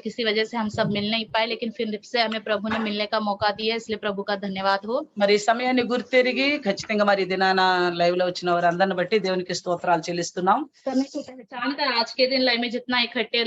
किसी वजह से हम सब मिल नहीं पाए, लेकिन फिर से हमें प्रभु ने मिलने का मौका दिया, इसलिए प्रभु का धन्यवाद हो। మరి ఈ సమయాన్ని గుర్తెరిగి ఖచ్చితంగా మరి దినాన లైవ్ లో వచ్చిన వారందరిని బట్టి దేవునికి స్తోత్రాలు చెల్లిస్తున్నాం. समय को पहचान कर आज के दिन लाइव में जितना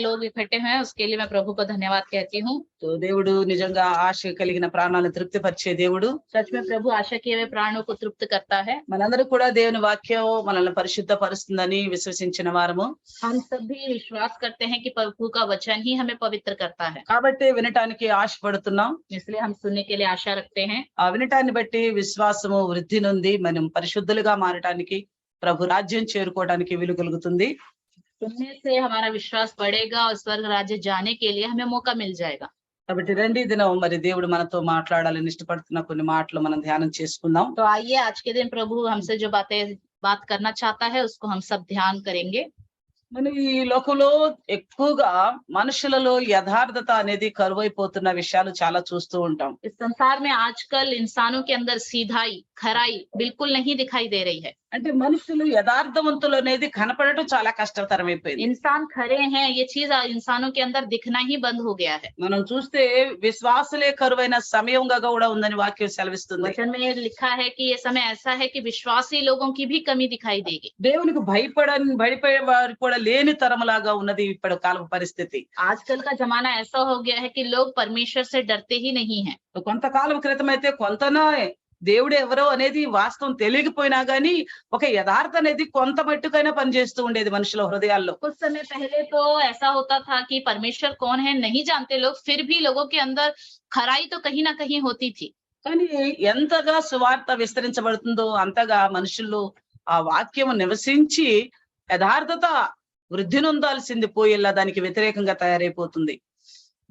लोग इकट्ठे हैं, उसके लिए मैं प्रभु को धन्यवाद कहती हूँ। సో దేవుడు నిజంగా ఆశ కలిగిన ప్రాణాలను తృప్తిపరిచే దేవుడు. सच में प्रभु आशा किए हुए प्राणों को तृप्त करता है। మనందరూ కూడా దేవుని వాక్యం మనల్ని పరిశుద్ధపరుస్తుందని విశ్వసించిన వారము. हम सभी विश्वास करते हैं कि प्रभु का वचन ही हमें पवित्र करता है, కాబట్టి వినటానికి ఆశపడుతున్నాం. इसलिए हम सुनने के लिए आशा रखते हैं। ఆ వినటాన్ని బట్టి విశ్వాసము వృద్ధి నొంది మనం పరిశుద్ధులుగా మారటానికి, ప్రభు రాజ్యం చేరుకోవడానికి వీలు కలుగుతుంది. सुनने से हमारा विश्वास बढ़ेगा और स्वर्ग राज्य जाने के लिए हमें मौका मिल जाएगा। కాబట్టి రండి దినం మరి దేవుడు మనతో మాట్లాడాలని ఇష్టపడుతున్న కొన్ని మాటలు మనం ధ్యానం చేసుకుందాం. तो आइए आज के दिन प्रभु हमसे जो बात करना चाहता है उसको हम सब ध्यान करेंगे। మనం ఈ లోకంలో ఎక్కువగా మనుషులలో యథార్థత అనేది కరువైపోతున్న విషయాలు చాలా చూస్తూ ఉంటాం. इस संसार में आजकल इंसानों के अंदर सीधाई, खराई बिल्कुल नहीं दिखाई दे रही है। అంటే మనుషులు యథార్థవంతులు అనేది కనపడటం చాలా కష్టతరమైపోయింది. इंसान खरे हैं, ये चीज इंसानों के अंदर दिखना ही बंद हो गया है। మనం చూస్తే విశ్వాసులే కరువైన సమయంగా కూడా ఉందని వాక్యం సెలవిస్తుంది. वचन में लिखा है कि ये समय ऐसा है कि विश्वासी लोगों की भी कमी दिखाई देगी। దేవునికి భయపడే వారు కూడా లేని తరములాగా ఉన్నది ఇప్పుడు కాల పరిస్థితి. आजकल का जमाना ऐसा हो गया है कि लोग परमेश्वर से डरते ही नहीं है। కొంతకాలం క్రితం అయితే కొంతనా దేవుడు ఎవరో అనేది వాస్తవం తెలియకపోయినా గానీ ఒక యథార్థ అనేది కొంత మట్టుకైనా పనిచేస్తూ ఉండేది మనుషుల హృదయాల్లో. कुछ समय पहले तो ऐसा होता था कि परमेश्वर कौन है नहीं जानते लोग, फिर भी लोगों के अंदर खराई तो कहीं ना कहीं होती थी। కానీ ఎంతగా సువార్త విస్తరించబడుతుందో అంతగా మనుషుల్లో ఆ వాక్యం నివసించి యథార్థత వృద్ధి నొందాల్సింది పోయేలా దానికి వ్యతిరేకంగా తయారైపోతుంది.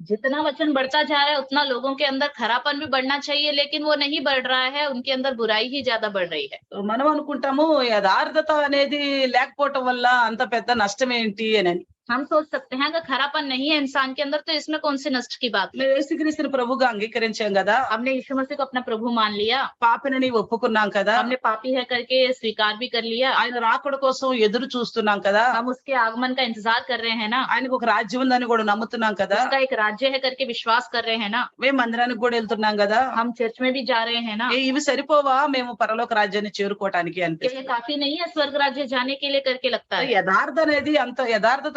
जितना वचन बढ़ता जा रहा है उतना लोगों के अंदर खरापन भी बढ़ना चाहिए, लेकिन वो नहीं बढ़ रहा है, उनके अंदर बुराई ही ज्यादा बढ़ रही है। మనం అనుకుంటాము యథార్థత అనేది లేకపోవటం వల్ల అంత పెద్ద నష్టం ఏంటి అని. हम सोच सकते हैं अगर खरापन नहीं है इंसान के अंदर तो इसमें कौन सी नष्ट की बात है। మేము యేసుక్రీస్తుని ప్రభుగా అంగీకరించాం కదా, हमने यीशु मसीह को अपना प्रभु मान लिया, పాపిని ఒప్పుకున్నాం కదా, हमने पापी है करके स्वीकार भी कर लिया, ఆయన రాకడ కోసం ఎదురు చూస్తున్నాం కదా, हम उसके आगमन का इंतजार कर रहे हैं ना, ఆయనకు ఒక రాజ్యం ఉందని కూడా నమ్ముతున్నాం కదా, उसका एक राज्य है करके विश्वास कर रहे हैं ना, మేము మందిరానికి కూడా వెళ్తున్నాం కదా, हम चर्च में भी जा रहे हैं ना, ఇవి సరిపోవా మేము పరలోక రాజ్యాన్ని చేరుకోవటానికి ये అనిపిస్తుంది. काफी नहीं है स्वर्ग राज्य जाने के लिए करके लगता है। యథార్థత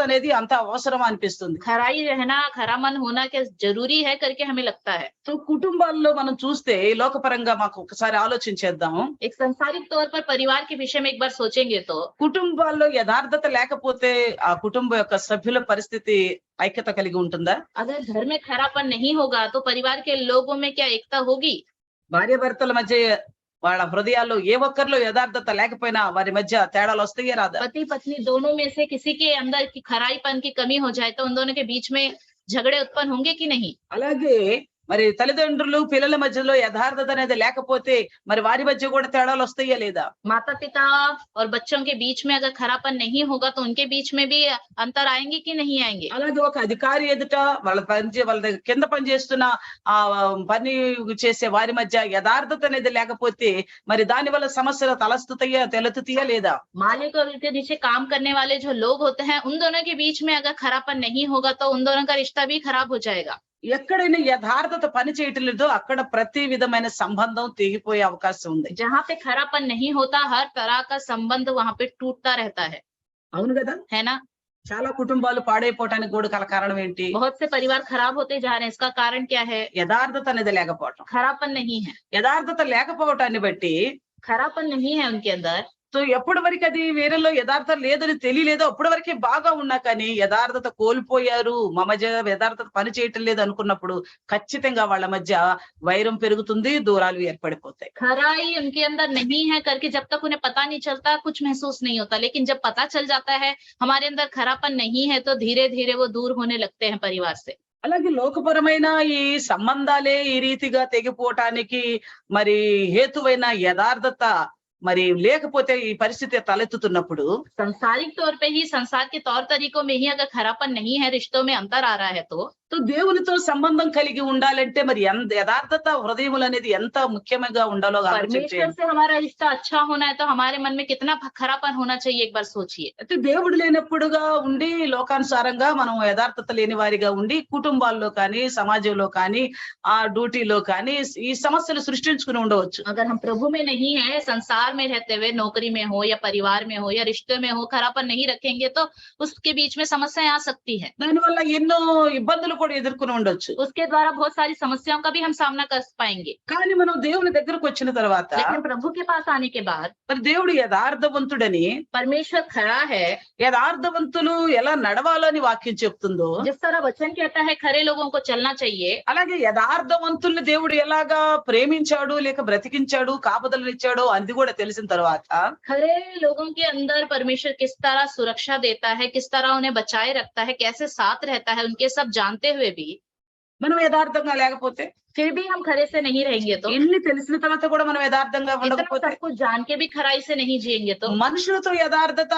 అనేది అంత అవసరం అనిపిస్తుంది. खराई रहना, खरा मन होना क्या जरूरी है करके हमें लगता है। సో కుటుంబాల్లో మనం చూస్తే లోకపరంగా మాకు ఒకసారి ఆలోచించేద్దాం. एक संसारिक तौर पर परिवार के विषय में एक बार सोचेंगे तो కుటుంబాల్లో యథార్థత లేకపోతే ఆ కుటుంబ యొక్క సభ్యుల పరిస్థితి ఐక్యత కలిగి ఉంటుందా? अगर घर में खरापन नहीं होगा तो परिवार के लोगों में क्या एकता होगी? భార్య భర్తల మధ్య వాళ్ళ హృదయాల్లో ఏ ఒక్కరిలో యథార్థత లేకపోయినా వారి మధ్య తేడాలు వస్తాయే రాదా? पति पत्नी दोनों में से किसी के अंदर की खराईपन की कमी हो जाए तो उन दोनों के बीच में झगड़े उत्पन्न होंगे कि नहीं? అలాగే మరి తల్లిదండ్రులు పిల్లల మధ్యలో యథార్థత అనేది లేకపోతే మరి వారి మధ్య కూడా తేడాలు వస్తాయా లేదా? माता पिता और बच्चों के बीच में अगर खरापन नहीं होगा तो उनके बीच में भी अंतर आएंगे कि नहीं आएंगे? అలాగే ఒక అధికారి ఎదుట వాళ్ళ దగ్గర కింద పనిచేస్తున్న ఆ పని చేసే వారి మధ్య యథార్థత అనేది లేకపోతే మరి దాని వల్ల సమస్యలు తలెత్తుతాయా లేదా? मालिक और उनके नीचे काम करने वाले जो लोग होते हैं उन दोनों के बीच में अगर खरापन नहीं होगा तो उन दोनों का रिश्ता भी खराब हो जाएगा। ఎక్కడైనా యథార్థత పని చేయటం లేదో అక్కడ ప్రతి విధమైన సంబంధం తెగిపోయే అవకాశం ఉంది. जहाँ पे खरापन नहीं होता हर तरह का संबंध वहाँ पे टूटता रहता है, అవును కదా? है ना? చాలా కుటుంబాలు పాడైపోవటానికి కూడా గల కారణం ఏంటి? बहुत से परिवार खराब होते जा रहे हैं, इसका कारण क्या है? యథార్థత అనేది లేకపోవటం. खरापन नहीं है, యథార్థత లేకపోవటాన్ని బట్టి खरापन नहीं है उनके अंदर। సో ఎప్పటి వరకు అది వీరిలో యథార్థత లేదని తెలియలేదో అప్పటి వరకే బాగా ఉన్నా కానీ యథార్థత కోల్పోయారు, మా మధ్య యథార్థత పని చేయటం లేదు అనుకున్నప్పుడు ఖచ్చితంగా వాళ్ళ మధ్య వైరం పెరుగుతుంది, దూరాలు ఏర్పడిపోతాయి. खराई उनके अंदर नहीं है करके जब तक उन्हें पता नहीं चलता कुछ महसूस नहीं होता, लेकिन जब पता चल जाता है हमारे अंदर खरापन नहीं है तो धीरे धीरे वो दूर होने लगते हैं परिवार से। అలాగే లోకపరమైన ఈ సంబంధాలే ఈ రీతిగా తెగిపోవటానికి మరి హేతువైన యథార్థత మరి లేకపోతే ఈ పరిస్థితి తలెత్తుతున్నప్పుడు संसारिक तौर पे ही संसार के तौर तरीकों में ही अगर खरापन नहीं है, रिश्तों में अंतर आ रहा है तो సో దేవునితో సంబంధం కలిగి ఉండాలంటే మరి ఎంత యథార్థత హృదయములు అనేది ఎంత ముఖ్యంగా ఉండాలో ఆలోచన परमेश्वर చేయండి. से हमारा रिश्ता अच्छा होना है तो हमारे मन में कितना खरापन होना चाहिए, एक बार सोचिए। అయితే దేవుడు లేనప్పుడుగా ఉండి లోకానుసారంగా మనం యథార్థత లేని వారిగా ఉండి కుటుంబాల్లో కానీ సమాజంలో కానీ ఆ డ్యూటీలో కానీ ఈ సమస్యలు సృష్టించుకుని ఉండవచ్చు. अगर हम प्रभु में नहीं है, संसार में रहते हुए नौकरी में हो या परिवार में हो या रिश्ते में हो, खरापन नहीं रखेंगे तो उसके बीच में समस्याएं आ सकती है। దానివల్ల ఎన్నో ఇబ్బందులు కూడా ఎదుర్కొని ఉండొచ్చు. उसके द्वारा बहुत सारी समस्याओं का भी हम सामना कर पाएंगे। కానీ మనం దేవుని దగ్గరకు వచ్చిన తర్వాత लेकिन प्रभु के पास आने के बाद మరి దేవుడు యథార్థవంతుడని परमेश्वर खरा है। యథార్థవంతులు ఎలా నడవాలని వాక్యం చెప్తుందో जिस तरह वचन कहता है खरे लोगों को चलना चाहिए, అలాగే యథార్థవంతుల్ని దేవుడు ఎలాగా ప్రేమించాడు లేక బ్రతికించాడు కాపుదలనిచ్చాడో అది కూడా తెలిసిన తర్వాత खरे लोगों के अंदर परमेश्वर किस तरह सुरक्षा देता है, किस तरह उन्हें बचाए रखता है, कैसे साथ रहता है, उनके सब जानते हुए भी మనం యథార్థంగా లేకపోతే फिर भी हम खरे से नहीं रहेंगे तो, ఇన్ని తెలిసిన తర్వాత కూడా మనం యథార్థంగా इतना ఉండకపోతే सब कुछ जान के भी खराई से नहीं जिएंगे तो మనుషులతో యథార్థత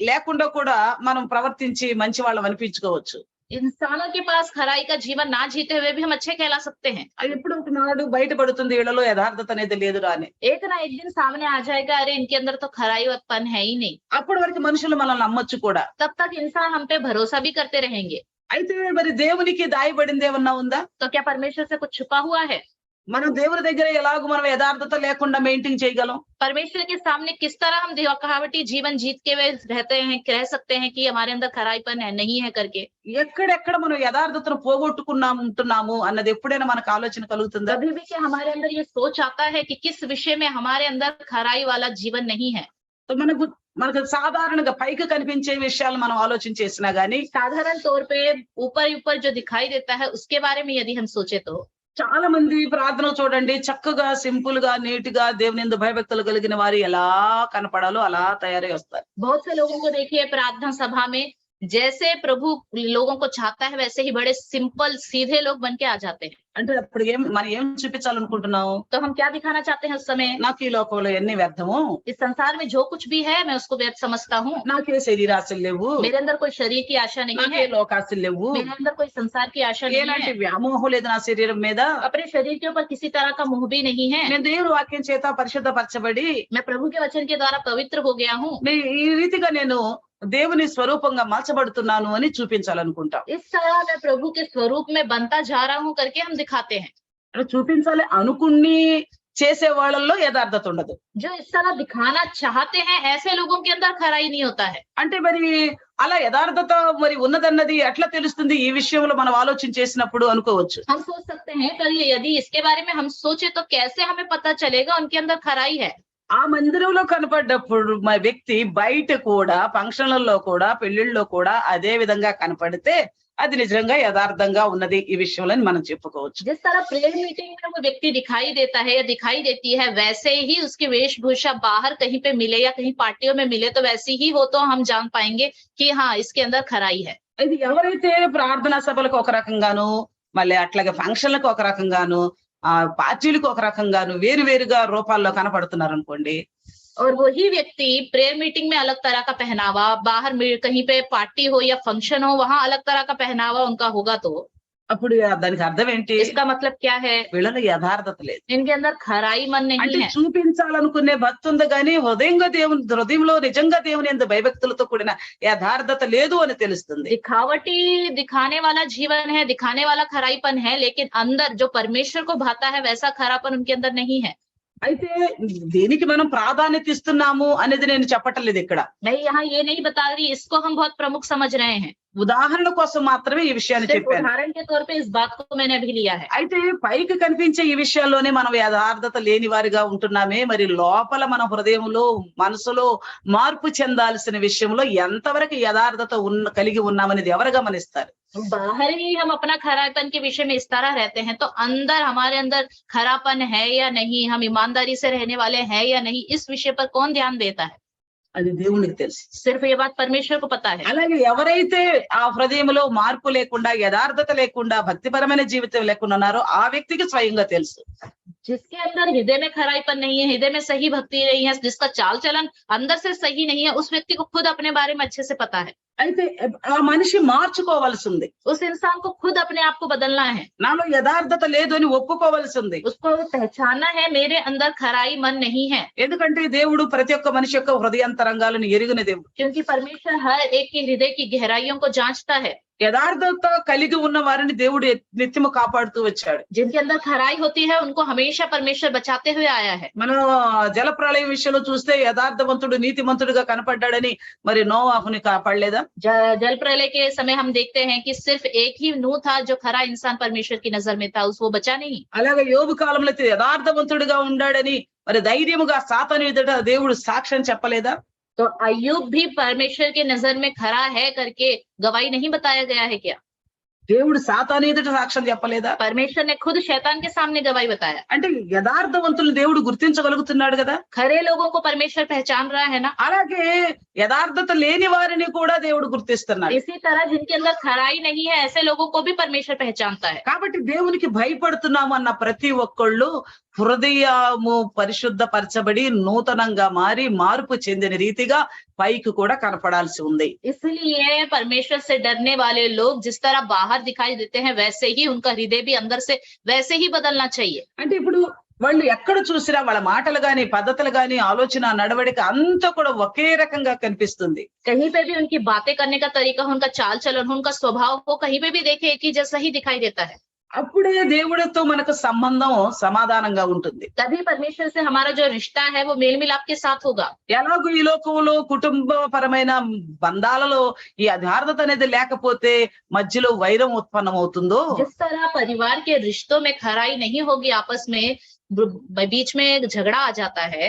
లేకుండా కూడా మనం ప్రవర్తించి మంచి వాళ్ళం అనిపించుకోవచ్చు. इंसानों के पास खराई का जीवन ना जीते हुए भी हम अच्छे कहला सकते हैं। అది ఎప్పుడు ఒకనాడు బయటపడుతుంది వీళ్ళలో యథార్థత అనేది లేదురా అని. एक ना एक दिन सामने आ जाएगा, अरे इनके अंदर तो खराई और पन है ही नहीं। అప్పటి వరకు మనుషులు మనల్ని నమ్మొచ్చు కూడా. तब तक इंसान हम पे भरोसा भी करते रहेंगे। అయితే మరి దేవునికి దాయబడింది ఏమన్నా ఉందా? तो क्या परमेश्वर से कुछ छुपा हुआ है? మనం దేవుని దగ్గర ఎలాగో మనం యథార్థత లేకుండా మెయింటైన్ చేయగలం? परमेश्वर के सामने किस तरह हम दिखावटी जीवन जीत के हुए रहते हैं, कह सकते हैं कि हमारे अंदर खराईपन है नहीं है करके? ఎక్కడెక్కడ మనం యథార్థతను పోగొట్టుకున్నాము అన్నది ఎప్పుడైనా మనకు ఆలోచన కలుగుతుందా? कभी भी क्या हमारे अंदर ये सोच आता है कि किस विषय में हमारे अंदर खराई वाला जीवन नहीं है? మనకు సాధారణంగా పైకి కనిపించే విషయాలు మనం ఆలోచన చేసినా గానీ साधारण तौर पे ऊपर ऊपर जो दिखाई देता है उसके बारे में यदि हम सोचे तो చాలా మంది ప్రార్థన చూడండి చక్కగా సింపుల్ గా నీట్ గా దేవుని యందు భయభక్తులు కలిగిన వారు ఎలా కనపడాలో అలా తయారై వస్తారు. बहुत से लोगों को देखिए प्रार्थना सभा में जैसे प्रभु लोगों को चाहता है वैसे ही बड़े सिंपल सीधे लोग बन के आ जाते हैं। అంటే అప్పుడు మనం ఏం చూపించాలనుకుంటున్నాం? तो हम क्या दिखाना चाहते हैं उस समय? నాకు ఈ లోకంలో ఎన్ని వ్యర్థము, इस संसार में जो कुछ भी है मैं उसको व्यर्थ समझता हूँ। నాకే శరీరాశలు లేవు, मेरे अंदर कोई शरीर की आशा नहीं నాకే है, లోకాశలు లేవు, मेरे अंदर कोई संसार की आशा नहीं ఎలాంటి है, వ్యామోహం లేదు నా శరీరం మీద, अपने शरीर के ऊपर किसी तरह का मोह भी नहीं है, నేను దేవుని వాక్యం చేత పరిశుద్ధపరచబడి मैं प्रभु के वचन के द्वारा पवित्र हो गया हूँ, ఈ రీతిగా నేను దేవుని స్వరూపంగా మార్చబడుతున్నాను అని చూపించాలనుకుంటాం. इस तरह मैं प्रभु के स्वरूप में बनता जा रहा हूँ करके हम दिखाते हैं। అలా చూపించాలి అనుకుని చేసే వాళ్ళల్లో యథార్థత ఉండదు. जो इस तरह दिखाना चाहते हैं ऐसे लोगों के अंदर खराई नहीं होता है। అంటే మరి అలా యథార్థత మరి ఉన్నదన్నది ఎట్లా తెలుస్తుంది ఈ విషయంలో మనం ఆలోచన చేసినప్పుడు అనుకోవచ్చు. हम सोच सकते हैं पर यदि इसके बारे में हम सोचे तो कैसे हमें पता चलेगा उनके अंदर खराई है? ఆ మందిరంలో కనపడ్డప్పుడు మా వ్యక్తి బయట కూడా ఫంక్షన్లలో కూడా పెళ్లిళ్ళలో కూడా అదే విధంగా కనపడితే అది నిజంగా యథార్థంగా ఉన్నది ఈ విషయంలో మనం చెప్పుకోవచ్చు. जिस तरह प्रेयर मीटिंग में वो व्यक्ति दिखाई देता है या दिखाई देती है वैसे ही उसकी वेशभूषा बाहर कहीं पे मिले या कहीं पार्टियों में मिले तो वैसी ही हो तो हम जान पाएंगे कि हाँ इसके अंदर खराई है। ఇది ఎవరైతే ప్రార్థనా సభలకు ఒక రకంగాను మళ్ళీ అట్లాగే ఫంక్షన్లకు ఒక రకంగాను పార్టీలకు ఒక రకంగాను వేరువేరుగా రూపాల్లో కనపడుతున్నారు అనుకోండి, और वही व्यक्ति प्रेयर मीटिंग में अलग तरह का पहनावा, बाहर कहीं पे पार्टी हो या फंक्शन हो वहां अलग तरह का पहनावा उनका होगा तो అప్పుడు దానికి అర్థం ఏంటి? इसका मतलब क्या है? వీళ్ళలో యథార్థత లేదు. इनके अंदर खराई मन नहीं అంటే है। చూపించాలనుకునే భక్తి ఉంది కానీ హృదయంలో నిజంగా దేవుని యందు భయభక్తులతో కూడిన యథార్థత లేదు అని తెలుస్తుంది. दिखावटी दिखाने वाला जीवन है, दिखाने वाला खराईपन है, लेकिन अंदर जो परमेश्वर को भाता है वैसा खरापन उनके अंदर नहीं है। అయితే దేనికి మనం ప్రాధాన్యత ఇస్తున్నాము అనేది నేను చెప్పట్లేదు ఇక్కడ. मैं यहाँ ये नहीं बता रही इसको हम बहुत प्रमुख समझ रहे हैं, ఉదాహరణ కోసం మాత్రమే ఈ విషయాన్ని सिर्फ చెప్పాను. उदाहरण के तौर पे इस बात को मैंने अभी लिया है। అయితే పైకి కనిపించే ఈ విషయాల్లోనే మనం యథార్థత లేని వారిగా ఉంటున్నామే, మరి లోపల మన హృదయంలో మనసులో మార్పు చెందాల్సిన విషయంలో ఎంతవరకు యథార్థత కలిగి ఉన్నామనేది ఎవరు గమనిస్తారు? बाहर ही हम अपना खरापन के विषय में इस तरह रहते हैं तो अंदर हमारे अंदर खरापन है या नहीं, हम ईमानदारी से रहने वाले हैं या नहीं, इस विषय पर कौन ध्यान देता है? అది దేవునికి తెలుసు. सिर्फ ये बात परमेश्वर को पता है। అలాగే ఎవరైతే ఆ హృదయంలో మార్పు లేకుండా యథార్థత లేకుండా భక్తిపరమైన జీవితం లేకుండా ఉన్నారో ఆ వ్యక్తికి స్వయంగా తెలుసు. जिसके अंदर हृदय में खराईपन नहीं है, हृदय में सही भक्ति नहीं है, जिसका चाल चलन अंदर से सही नहीं है, उस व्यक्ति को खुद अपने बारे में अच्छे से पता है। అయితే ఆ మనిషి మార్చుకోవాల్సి ఉంది. उस इंसान को खुद अपने आप को बदलना है, నాలో యథార్థత లేదు అని ఒప్పుకోవాల్సి ఉంది. उसको पहचानना है मेरे अंदर खराई मन नहीं है, ఎందుకంటే దేవుడు ప్రతి ఒక్క మనిషి యొక్క హృదయాంతరంగాలను ఎరిగిన దేవుడు. क्योंकि परमेश्वर हर एक के हृदय की गहराइयों को जांचता है। యథార్థత కలిగి ఉన్న వారిని దేవుడు నిత్యము కాపాడుతూ వచ్చాడు. जिनके अंदर खराई होती है उनको हमेशा परमेश्वर बचाते हुए आया है। మనం జల ప్రళయం విషయంలో చూస్తే యథార్థవంతుడు నీతిమంతుడిగా కనపడ్డాడని మరి నోవాహుని కాపాడలేదా? जल प्रलय के समय हम देखते हैं कि सिर्फ एक ही नूह था जो खरा इंसान परमेश्वर की नजर में था, वो बचा नहीं। అలాగే యోబు కాలంలో అయితే యథార్థవంతుడిగా ఉండాడని మరి ధైర్యముగా సాతాను ఎదుట దేవుడు సాక్ష్యం చెప్పలేదా? तो अय्यूब भी परमेश्वर के नजर में खरा है करके गवाही नहीं बताया गया है क्या? దేవుడు సాతాను ఎదుట సాక్ష్యం చెప్పలేదా? परमेश्वर ने खुद शैतान के सामने गवाही बताया। అంటే యథార్థవంతులను దేవుడు గుర్తించగలుగుతున్నాడు కదా. खरे लोगों को परमेश्वर पहचान रहा है ना। అలాగే యథార్థత లేని వారిని కూడా దేవుడు గుర్తిస్తున్నాడు. इसी तरह जिनके अंदर खराई नहीं है ऐसे लोगों को भी परमेश्वर पहचानता है। కాబట్టి దేవునికి భయపడుతున్నాము అన్న ప్రతి ఒక్కళ్ళు హృదయము పరిశుద్ధపరచబడి నూతనంగా మారి మార్పు చెందిన రీతిగా పైకి కూడా కనపడాల్సి ఉంది. इसलिए परमेश्वर से डरने वाले लोग जिस तरह बाहर दिखाई देते हैं वैसे ही उनका हृदय भी अंदर से वैसे ही बदलना चाहिए। అంటే ఇప్పుడు వాళ్ళు ఎక్కడ చూసినా వాళ్ళ మాటలు గాని పద్ధతులు గాని ఆలోచన నడవడిక అంతా కూడా ఒకే రకంగా కనిపిస్తుంది. कहीं पे भी उनकी बातें करने का तरीका, उनका चाल चलन, उनका स्वभाव हो, कहीं पे भी देखे एक ही जैसा ही दिखाई देता है। అప్పుడే దేవుడితో మనకు సంబంధం సమాధానంగా ఉంటుంది. तभी परमेश्वर से हमारा जो रिश्ता है वो मेल मिलाप के साथ होगा। ఎలాగో ఈ లోకంలో కుటుంబపరమైన బంధాలలో ఈ యథార్థత అనేది లేకపోతే మధ్యలో వైరం ఉత్పన్నమవుతుందో, जिस तरह परिवार के रिश्तों में खराई नहीं होगी, आपस में बीच में झगड़ा आ जाता है,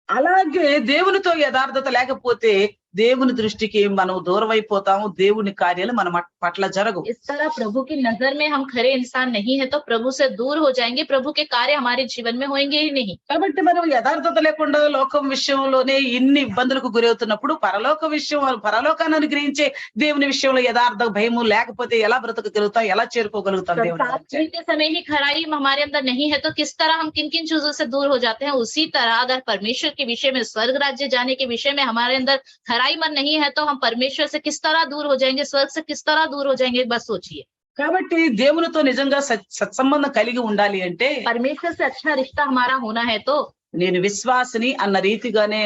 అలాగే దేవునితో యథార్థత లేకపోతే దేవుని దృష్టికి మనం దూరం అయిపోతాము. దేవుని కార్యాలు మన పట్ల జరగవు. इस तरह प्रभु की नजर में हम खरे इंसान नहीं है तो प्रभु से दूर हो जाएंगे, प्रभु के कार्य हमारे जीवन में होंगे ही नहीं। కాబట్టి మనం యథార్థత లేకుండా లోకం విషయంలోనే ఇన్ని ఇబ్బందులకు గురవుతున్నప్పుడు పరలోకాన్ని అనుగ్రహించే దేవుని విషయంలో యథార్థ భయము లేకపోతే ఎలా బ్రతకగలుగుతాం, ఎలా చేరుకోగలుగుతాం దేవుని के समय ही खराई हमारे अंदर नहीं है तो किस तरह हम किन किन चीजों से दूर हो जाते हैं। उसी तरह अगर परमेश्वर के विषय में, स्वर्ग राज्य जाने के विषय में हमारे अंदर खराई मन नहीं है तो हम परमेश्वर से किस तरह दूर हो जाएंगे, स्वर्ग से किस तरह दूर हो जाएंगे, बस सोचिए। కాబట్టి దేవునితో నిజంగా సత్సంబంధం కలిగి ఉండాలి అంటే परमेश्वर से अच्छा रिश्ता हमारा होना है तो నేను విశ్వాసిని అన్న రీతిగానే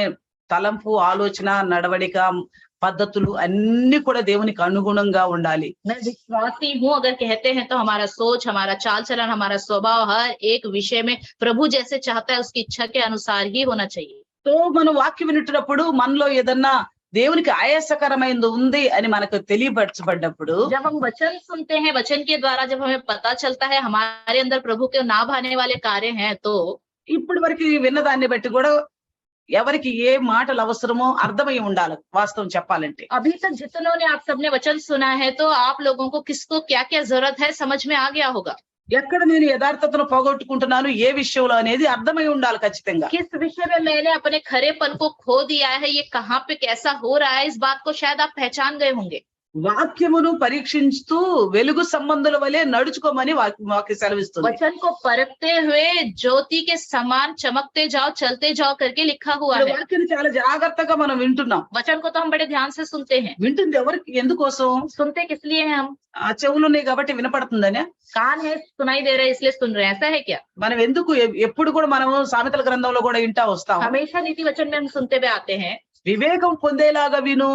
తలంపు, ఆలోచన, నడవడిక, పద్ధతులు అన్ని కూడా దేవునికి అనుగుణంగా ఉండాలి. मैं विश्वासी हूँ अगर कहते हैं तो हमारा सोच, हमारा चाल चलन, हमारा स्वभाव हर एक विषय में प्रभु जैसे चाहता है उसकी इच्छा के अनुसार ही होना चाहिए। तो మనం వాక్యం వింటున్నప్పుడు మనలో ఏదన్నా దేవునికి ఆయాసకరమైనది ఉంది అని మనకు తెలియపరచబడ్డప్పుడు, जब हम वचन सुनते हैं, वचन के द्वारा जब हमें पता चलता है हमारे अंदर प्रभु के ना भाने वाले कार्य हैं, तो ఇప్పటి వరకు విన్నదాన్ని బట్టి కూడా ఎవరికి ఏ మాటలు అవసరమో అర్థమై ఉండాలి. వాస్తవం చెప్పాలంటే अभी तक जितनों ने आप सबने वचन सुना है तो आप लोगों को किसको क्या क्या जरूरत है समझ में आ गया होगा। ఎక్కడ నేను యథార్థతను పోగొట్టుకుంటున్నాను, ఏ విషయంలో అనేది అర్థమై ఉండాలి ఖచ్చితంగా. किस विषय में मैंने अपने खरेपन को खो दिया है, ये कहाँ पे कैसा हो रहा है, इस बात को शायद आप पहचान गए होंगे। వాక్యమును పరీక్షించుతూ వెలుగు సంబంధుల వలె నడుచుకోమని వాక్య సెలవిస్తుంది. वचन को परखते हुए ज्योति के समान चमकते जाओ, चलते जाओ करके लिखा हुआ है। వాక్యాన్ని చాలా జాగ్రత్తగా మనం వింటున్నాం. वचन को तो हम बड़े ध्यान से सुनते हैं। వింటుంది ఎవరికి, ఎందుకోసం? सुनते किस लिए हैं हम? ఆ చెవులు ఉన్నాయి కాబట్టి వినపడుతుందనే. कान है, सुनाई दे रहा है इसलिए सुन रहे हैं, ऐसा है क्या? మనం ఎందుకు ఎప్పుడు కూడా మనము సామెతల గ్రంథంలో కూడా వింటా వస్తాం. हमेशा नीति वचन में हम सुनते हुए आते हैं। వివేకం పొందేలాగా విను,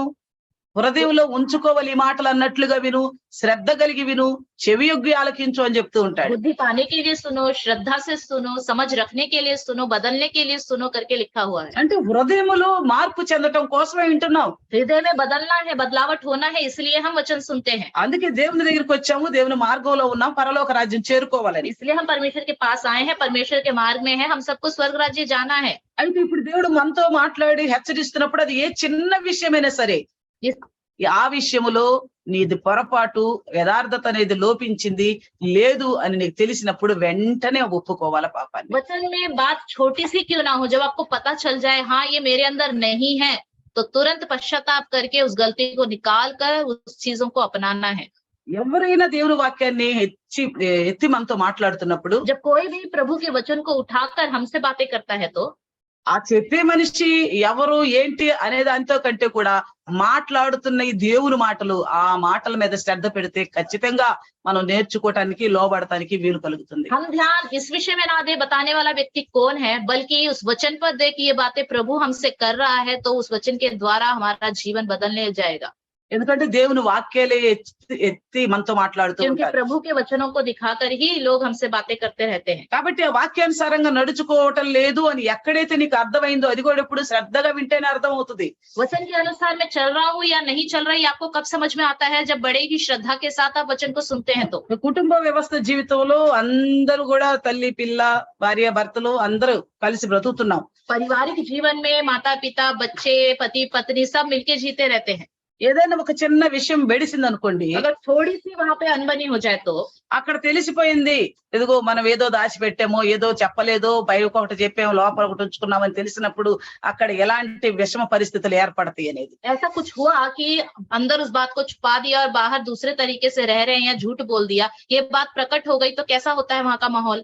హృదయంలో ఉంచుకోవాలి మాటలు అన్నట్లుగా విను, శ్రద్ధ కలిగి విను, చెవియొగ్గి ఆలకించు అని చెప్తూ ఉంటాడు. बुद्धि पाने के लिए सुनो, श्रद्धा से सुनो, समझ रखने के लिए सुनो, बदलने के लिए सुनो करके लिखा हुआ है। అంటే హృదయములో మార్పు చెందటం కోసమే వింటున్నాం. हृदय में बदलना है, बदलावट होना है, इसलिए हम वचन सुनते हैं। అందుకే దేవుని దగ్గరికి వచ్చాము, దేవుని మార్గంలో ఉన్నాం, పరలోక రాజ్యం చేరుకోవాలని. इसलिए हम परमेश्वर के पास आए हैं, परमेश्वर के मार्ग में है, हम सबको स्वर्ग राज्य जाना है। అయితే ఇప్పుడు దేవుడు మనతో మాట్లాడి హెచ్చరిస్తున్నప్పుడు అది ఏ చిన్న విషయమైనా సరే, ఆ విషయములో నీది పొరపాటు, యథార్థత అనేది లోపించింది లేదు అని నీకు తెలిసినప్పుడు వెంటనే ఒప్పుకోవాలి పాపాన్ని. वचन में बात छोटी सी क्यों ना हो, जब आपको पता चल जाए हाँ ये मेरे अंदर नहीं है, तो तुरंत पश्चाताप करके उस गलती को निकाल कर उस चीजों को अपनाना है। ఎవరైనా దేవుని వాక్యాన్ని ఎత్తి మనతో మాట్లాడుతున్నప్పుడు, जब कोई भी प्रभु के वचन को उठाकर हमसे बातें करता है तो ఆ చెప్పే మనిషి ఎవరు ఏంటి అనే దానితో కంటే కూడా మాట్లాడుతున్న ఈ దేవుని మాటలు, ఆ మాటల మీద శ్రద్ధ పెడితే ఖచ్చితంగా మనం నేర్చుకోవటానికి, లోబడటానికి వీలు కలుగుతుంది. हम ध्यान इस विषय में ना दे बताने वाला व्यक्ति कौन है, बल्कि उस वचन पर दे कि ये बातें प्रभु हमसे कर रहा है, तो उस वचन के द्वारा हमारा जीवन बदलने जाएगा। ఎందుకంటే దేవుని వాక్యాలే ఎత్తి మనతో మాట్లాడుతూ क्योंकि ఉంటారు. प्रभु के वचनों को दिखाकर ही लोग हमसे बातें करते रहते हैं। కాబట్టి ఆ వాక్యానుసారంగా నడుచుకోవటం లేదు అని ఎక్కడైతే నీకు అర్థమైందో అది కూడా ఇప్పుడు శ్రద్ధగా వింటేనే అర్థం అవుతుంది. वचन के अनुसार मैं चल रहा हूँ या नहीं चल रहा, ये आपको कब समझ में आता है? जब बड़े ही श्रद्धा के साथ आप वचन को सुनते हैं तो। కుటుంబ వ్యవస్థ జీవితంలో అందరూ కూడా తల్లి, పిల్ల, భార్య, భర్తలు అందరూ కలిసి బ్రతుకుతున్నాం. पारिवारिक जीवन में माता पिता, बच्चे, पति पत्नी सब मिलके जीते रहते हैं। ఏదైనా ఒక చిన్న విషయం వెడిసింది అనుకోండి, अगर थोड़ी सी वहां पे अनबनी हो जाए तो అక్కడ తెలిసిపోయింది. ఇదిగో మనం ఏదో దాచిపెట్టామో, ఏదో చెప్పలేదో, బయట ఒకటి చెప్పామో, లోపల ఒకటి ఉంచుకున్నామని తెలిసినప్పుడు అక్కడ ఎలాంటి విషమ పరిస్థితులు ఏర్పడతాయి అనేది. ऐसा कुछ हुआ कि अंदर उस बात को छुपा दिया और बाहर दूसरे तरीके से रह रहे हैं या झूठ बोल दिया, ये बात प्रकट हो गई तो कैसा होता है वहां का माहौल?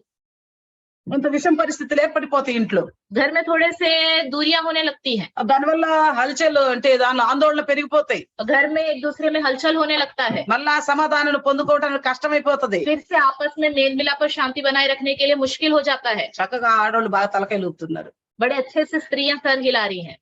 కొంత విషమ పరిస్థితులు ఏర్పడిపోతాయి ఇంట్లో. घर में थोड़े से दूरियां होने लगती हैं, దానివల్ల హల్చల్ అంటే దానిలో ఆందోళన పెరిగిపోతాయి. घर में एक दूसरे में हलचल होने लगता है, మళ్ళా సమాధానం పొందుకోవడానికి కష్టమైపోతుంది. फिर से आपस में मेल मिलाप और शांति बनाए रखने के लिए मुश्किल हो जाता है। చక్కగా ఆడవాళ్ళు బాగా తలకాయలు ఊపుతున్నారు. बड़े अच्छे से स्त्रियां सर हिला रही हैं,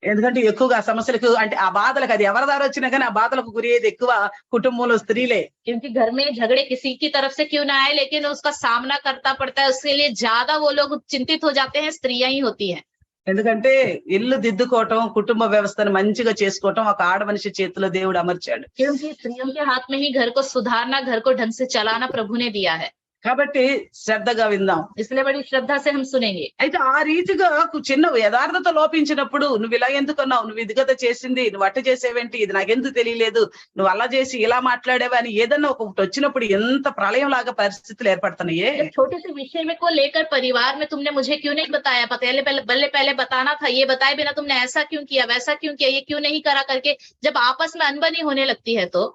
ఎందుకంటే ఎక్కువగా సమస్యలకు అంటే ఆ బాధలకు అది ఎవరి దారి వచ్చినా కానీ ఆ బాధలకు గురయ్యేది ఎక్కువ కుటుంబంలో స్త్రీలే. क्योंकि घर में झगड़े किसी की तरफ से क्यों ना आए, लेकिन उसका सामना करता पड़ता है, उसके लिए ज्यादा वो लोग चिंतित हो जाते हैं, स्त्रियां ही होती हैं। ఎందుకంటే ఇల్లు దిద్దుకోవటం, కుటుంబ వ్యవస్థను మంచిగా చేసుకోవటం ఒక ఆడ మనిషి చేతిలో దేవుడు అమర్చాడు. क्योंकि स्त्रियों के हाथ में ही घर को सुधारना, घर को ढंग से चलाना प्रभु ने दिया है। కాబట్టి శ్రద్ధగా విందాం. इसलिए बड़ी श्रद्धा से हम सुनेंगे। అయితే ఆ రీతిగా చిన్న యథార్థత లోపించినప్పుడు నువ్వు ఇలా ఎందుకన్నావు, నువ్వు ఇదిగత చేసింది, నువ్వు అట్ట చేసేవేంటి, ఇది నాకెందుకు తెలియలేదు, నువ్వు అలా చేసి ఇలా మాట్లాడేవా అని ఏదన్నా ఒకటి వచ్చినప్పుడు ఎంత ప్రళయం లాగా పరిస్థితులు ఏర్పడుతున్నాయే. जब छोटे से विषय में को लेकर परिवार में तुमने मुझे क्यों नहीं बताया, पहले बताना था, ये बताए बिना तुमने ऐसा क्यों किया, वैसा क्यों किया, ये क्यों नहीं करा करके जब आपस में अनबनी होने लगती है तो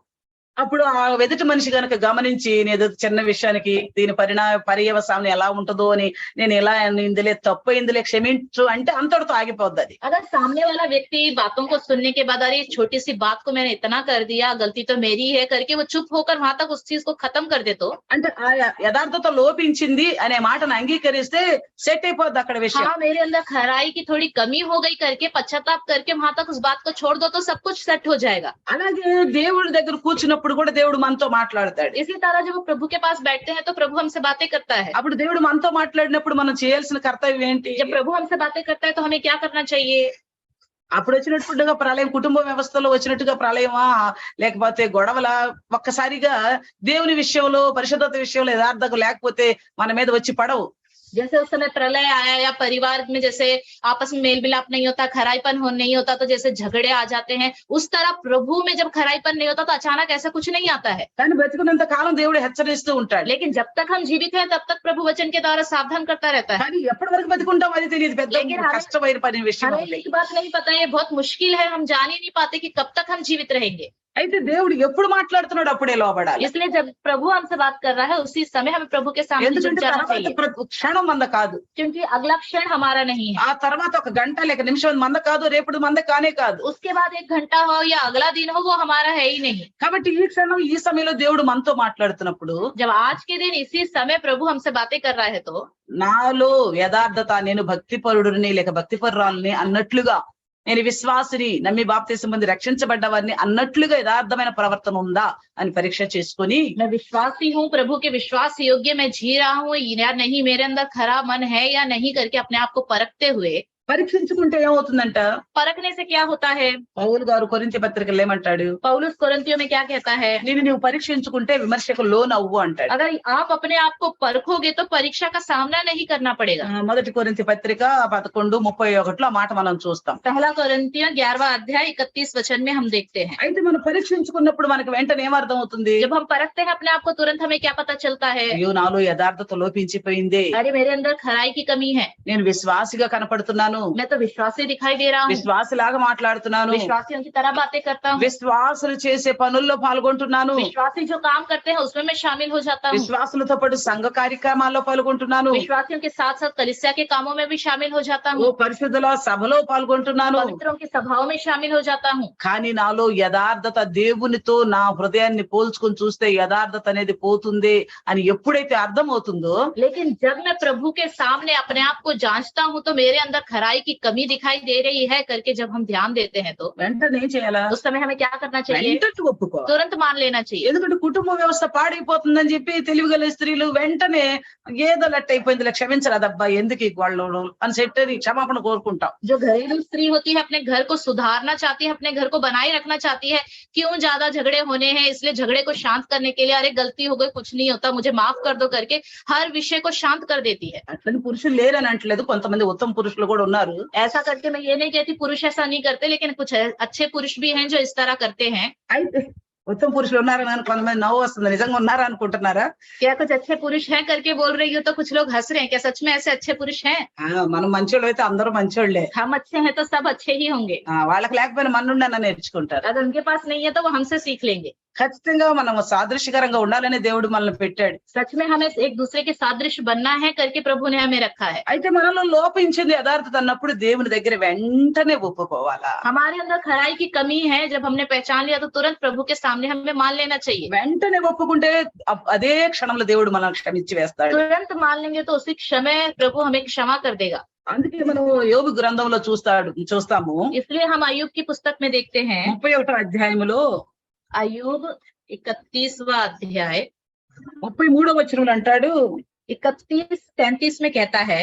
అప్పుడు ఆ ఎదుటి మనిషి గనక గమనించి నేను చిన్న విషయానికి దీని పర్యవసానం ఎలా ఉంటుందో అని నేను ఎలా ఇందులే తప్పు ఇందులే క్షమించు అంటే అంతటితో ఆగిపోద్ది అది. अगर सामने वाला व्यक्ति बातों को सुनने के बाद अरे छोटी सी बात को मैंने इतना कर दिया, गलती तो मेरी है करके वो चुप होकर वहां तक उस चीज को खत्म कर दे तो అంటే ఆ యథార్థత లోపించింది అనే మాటను అంగీకరిస్తే సెట్ అయిపోద్ది అక్కడ విషయం. हाँ मेरे अंदर खराई की थोड़ी कमी हो गई करके पश्चाताप करके वहां तक उस बात को छोड़ दो तो सब कुछ सेट हो जाएगा। అలాగే దేవుడి దగ్గర కూర్చున్నప్పుడు కూడా దేవుడు మనతో మాట్లాడతాడు. इसी तरह जब वो प्रभु के पास बैठते हैं तो प्रभु हमसे बातें करता है। అప్పుడు దేవుడు మనతో మాట్లాడినప్పుడు మనం చేయాల్సిన కర్తవ్యం ఏంటి? जब प्रभु हमसे बातें करता है तो हमें क्या करना चाहिए? అప్పుడు వచ్చినట్టుగా ప్రళయం, కుటుంబ వ్యవస్థలో వచ్చినట్టుగా ప్రళయమా లేకపోతే గొడవల ఒక్కసారిగా దేవుని విషయంలో, పరిశుద్ధత విషయంలో యథార్థత లేకపోతే మన మీద వచ్చి పడవు. जैसे उस समय प्रलय आया या परिवार में जैसे आपस में मेल मिलाप नहीं होता, खराईपन नहीं होता तो जैसे झगड़े आ जाते हैं, उस तरह प्रभु में जब खराईपन नहीं होता तो अचानक ऐसा कुछ नहीं आता है। కానీ బతికున్నంత కాలం దేవుడు హెచ్చరిస్తూ ఉంటాడు. लेकिन जब तक हम जीवित हैं तब तक प्रभु वचन के द्वारा सावधान करता रहता है। కానీ ఎప్పటి వరకు బతికుంటాం అది తెలియదు. పెద్ద కష్టమైన పని విషయం. हमें एक बात नहीं पता, ये बहुत मुश्किल है, हम जान ही नहीं पाते कि कब तक हम जीवित रहेंगे। అయితే దేవుడు ఎప్పుడు మాట్లాడుతున్నాడు అప్పుడే లోబడాలి. इसलिए जब प्रभु हमसे बात कर रहा है उसी समय हमें प्रभु के सामने झुक ఎందుకంటే जाना తర్వాత चाहिए, ప్రతి క్షణం మంద కాదు. क्योंकि अगला क्षण हमारा नहीं है। ఆ తర్వాత ఒక గంట లేక నిమిషం మంద కాదు, రేపుడు మంద కానే కాదు. उसके बाद 1 घंटा हो या अगला दिन हो, वो हमारा है ही नहीं। కాబట్టి ఈ క్షణం ఈ సమయంలో దేవుడు మనతో మాట్లాడుతున్నప్పుడు जब आज के दिन इसी समय प्रभु हमसे बातें कर रहा है तो నాలో యథార్థత, నేను భక్తిపరుడుని లేక భక్తిపరురాలని అన్నట్లుగా, నేను విశ్వాసిని, నమ్మి బాప్తిసం పొంది రక్షించబడ్డవారిని అన్నట్లుగా యథార్థమైన ప్రవర్తన ఉందా అని పరీక్ష చేసుకొని, मैं विश्वासी हूँ, प्रभु के विश्वास योग्य मैं जी रहा हूँ या नहीं, मेरे अंदर खराब मन है या नहीं करके अपने आप को परखते हुए, పరీక్షించుకుంటే ఏమవుతుందంట, परखने से क्या होता है? పౌలు గారు కొరింథీ పత్రికలో ఏమంటాడు, पौलुस कोरिन्थियों में क्या कहता है? నువ్వు పరీక్షించుకుంటే విమర్శకు లోనవ్వు అంటాడు. अगर आप अपने आप को परखोगे तो परीक्षा का सामना नहीं करना पड़ेगा। మొదటి కొరింథీ పత్రిక 11:31 ఆ మాట మనం చూస్తాం. पहला कोरिन्थियों 11वां अध्याय 31 वचन में हम देखते हैं। అయితే మనం పరీక్షించుకున్నప్పుడు మనకు వెంటనే ఏమర్థం అవుతుంది, जब हम परखते हैं अपने आप को तुरंत हमें क्या पता चलता है? అయ్యో నాలో యథార్థత లోపించిపోయింది, अरे मेरे अंदर खराई की कमी है, నేను విశ్వాసిగా కనపడుతున్నాను मैं तो विश्वासी दिखाई दे रहा हूँ, విశ్వాసలాగా మాట్లాడుతున్నాను, विश्वासियों की तरह बातें करता हूँ, విశ్వాసులు చేసే పనుల్లో పాల్గొంటున్నాను, विश्वासी जो काम करते हैं उसमें मैं शामिल हो जाता हूँ, విశ్వాసులతో పాటు సంఘ కార్యక్రమాల్లో పాల్గొంటున్నాను, विश्वासियों के साथ साथ कलीसिया के कामों में भी शामिल हो जाता ఓ हूँ, పరిశుద్ధుల సభలో పాల్గొంటున్నాను. पवित्रों की सभाओं में शामिल हो जाता हूँ। కానీ నాలో యథార్థత, దేవునితో నా హృదయాన్ని పోల్చుకొని చూస్తే యథార్థత అనేది పోతుంది అని ఎప్పుడైతే అర్థమవుతుందో, लेकिन जब मैं प्रभु के सामने अपने आप को जांचता हूँ तो मेरे अंदर खराई की कमी दिखाई दे रही है करके जब हम ध्यान देते हैं तो వెంటనే ఏం చేయాలా? उस समय हमें क्या करना चाहिए? వెంటనే ఒప్పుకో. तुरंत मान लेना चाहिए, ఎందుకంటే కుటుంబ వ్యవస్థ పాడైపోతుందని చెప్పి తెలివిగల స్త్రీలు వెంటనే ఏదో లెట్ అయిపోయిందిలే, క్షమించరాదబ్బా, ఎందుకు ఈ గొడవలు అని చెప్పి క్షమాపణ కోరుకుంటాం. जो घरेलू स्त्री होती है अपने घर को सुधारना चाहती है, अपने घर को बनाए रखना चाहती है, क्यों ज्यादा झगड़े होने हैं इसलिए झगड़े को शांत करने के लिए अरे गलती हो गई, कुछ नहीं होता, मुझे माफ कर दो करके हर विषय को शांत कर देती है। అట్లని పురుషులు లేరని అంటలేదు, కొంతమంది ఉత్తమ పురుషులు కూడా ఉన్నారు. ऐसा करके मैं ये नहीं कहती पुरुष ऐसा नहीं करते, लेकिन कुछ अच्छे पुरुष भी हैं जो इस तरह करते हैं। అయితే ఉత్తమ పురుషులు ఉన్నారని కొంతమంది నవ్వు వస్తుంది, నిజంగా ఉన్నారా అనుకుంటున్నారా? क्या कुछ अच्छे पुरुष हैं करके बोल रही हो तो कुछ लोग हंस रहे हैं, क्या सच में ऐसे अच्छे पुरुष हैं? మనం మంచోళ్ళు అయితే అందరూ మంచోళ్లే. हम अच्छे हैं तो सब अच्छे ही होंगे, వాళ్ళకి లేకపోయినా మన నుండి అన్న నేర్చుకుంటారు. अगर उनके पास नहीं है तो वो हमसे सीख लेंगे। ఖచ్చితంగా మనం సాదృశ్యకరంగా ఉండాలని దేవుడు మనల్ని పెట్టాడు. सच में हमें एक दूसरे के सादृश्य बनना है करके प्रभु ने हमें रखा है। అయితే మనలో లోపించింది యథార్థత అన్నప్పుడు దేవుని దగ్గర వెంటనే ఒప్పుకోవాలా? हमारे अंदर खराई की कमी है, जब हमने पहचान लिया तो तुरंत प्रभु के सामने हमें मान लेना चाहिए। వెంటనే ఒప్పుకుంటే అదే క్షణంలో దేవుడు మనల్ని క్షమించి వేస్తాడు. तुरंत मान लेंगे तो उसी समय प्रभु हमें क्षमा कर देगा। అందుకే మనం యోబు గ్రంథంలో చూస్తాము, इसलिए हम अय्यूब की पुस्तक में देखते हैं, 31వ అధ్యాయములో अय्यूब 31वां अध्याय 33వ వచనంలో అంటాడు, 31-33 में कहता है,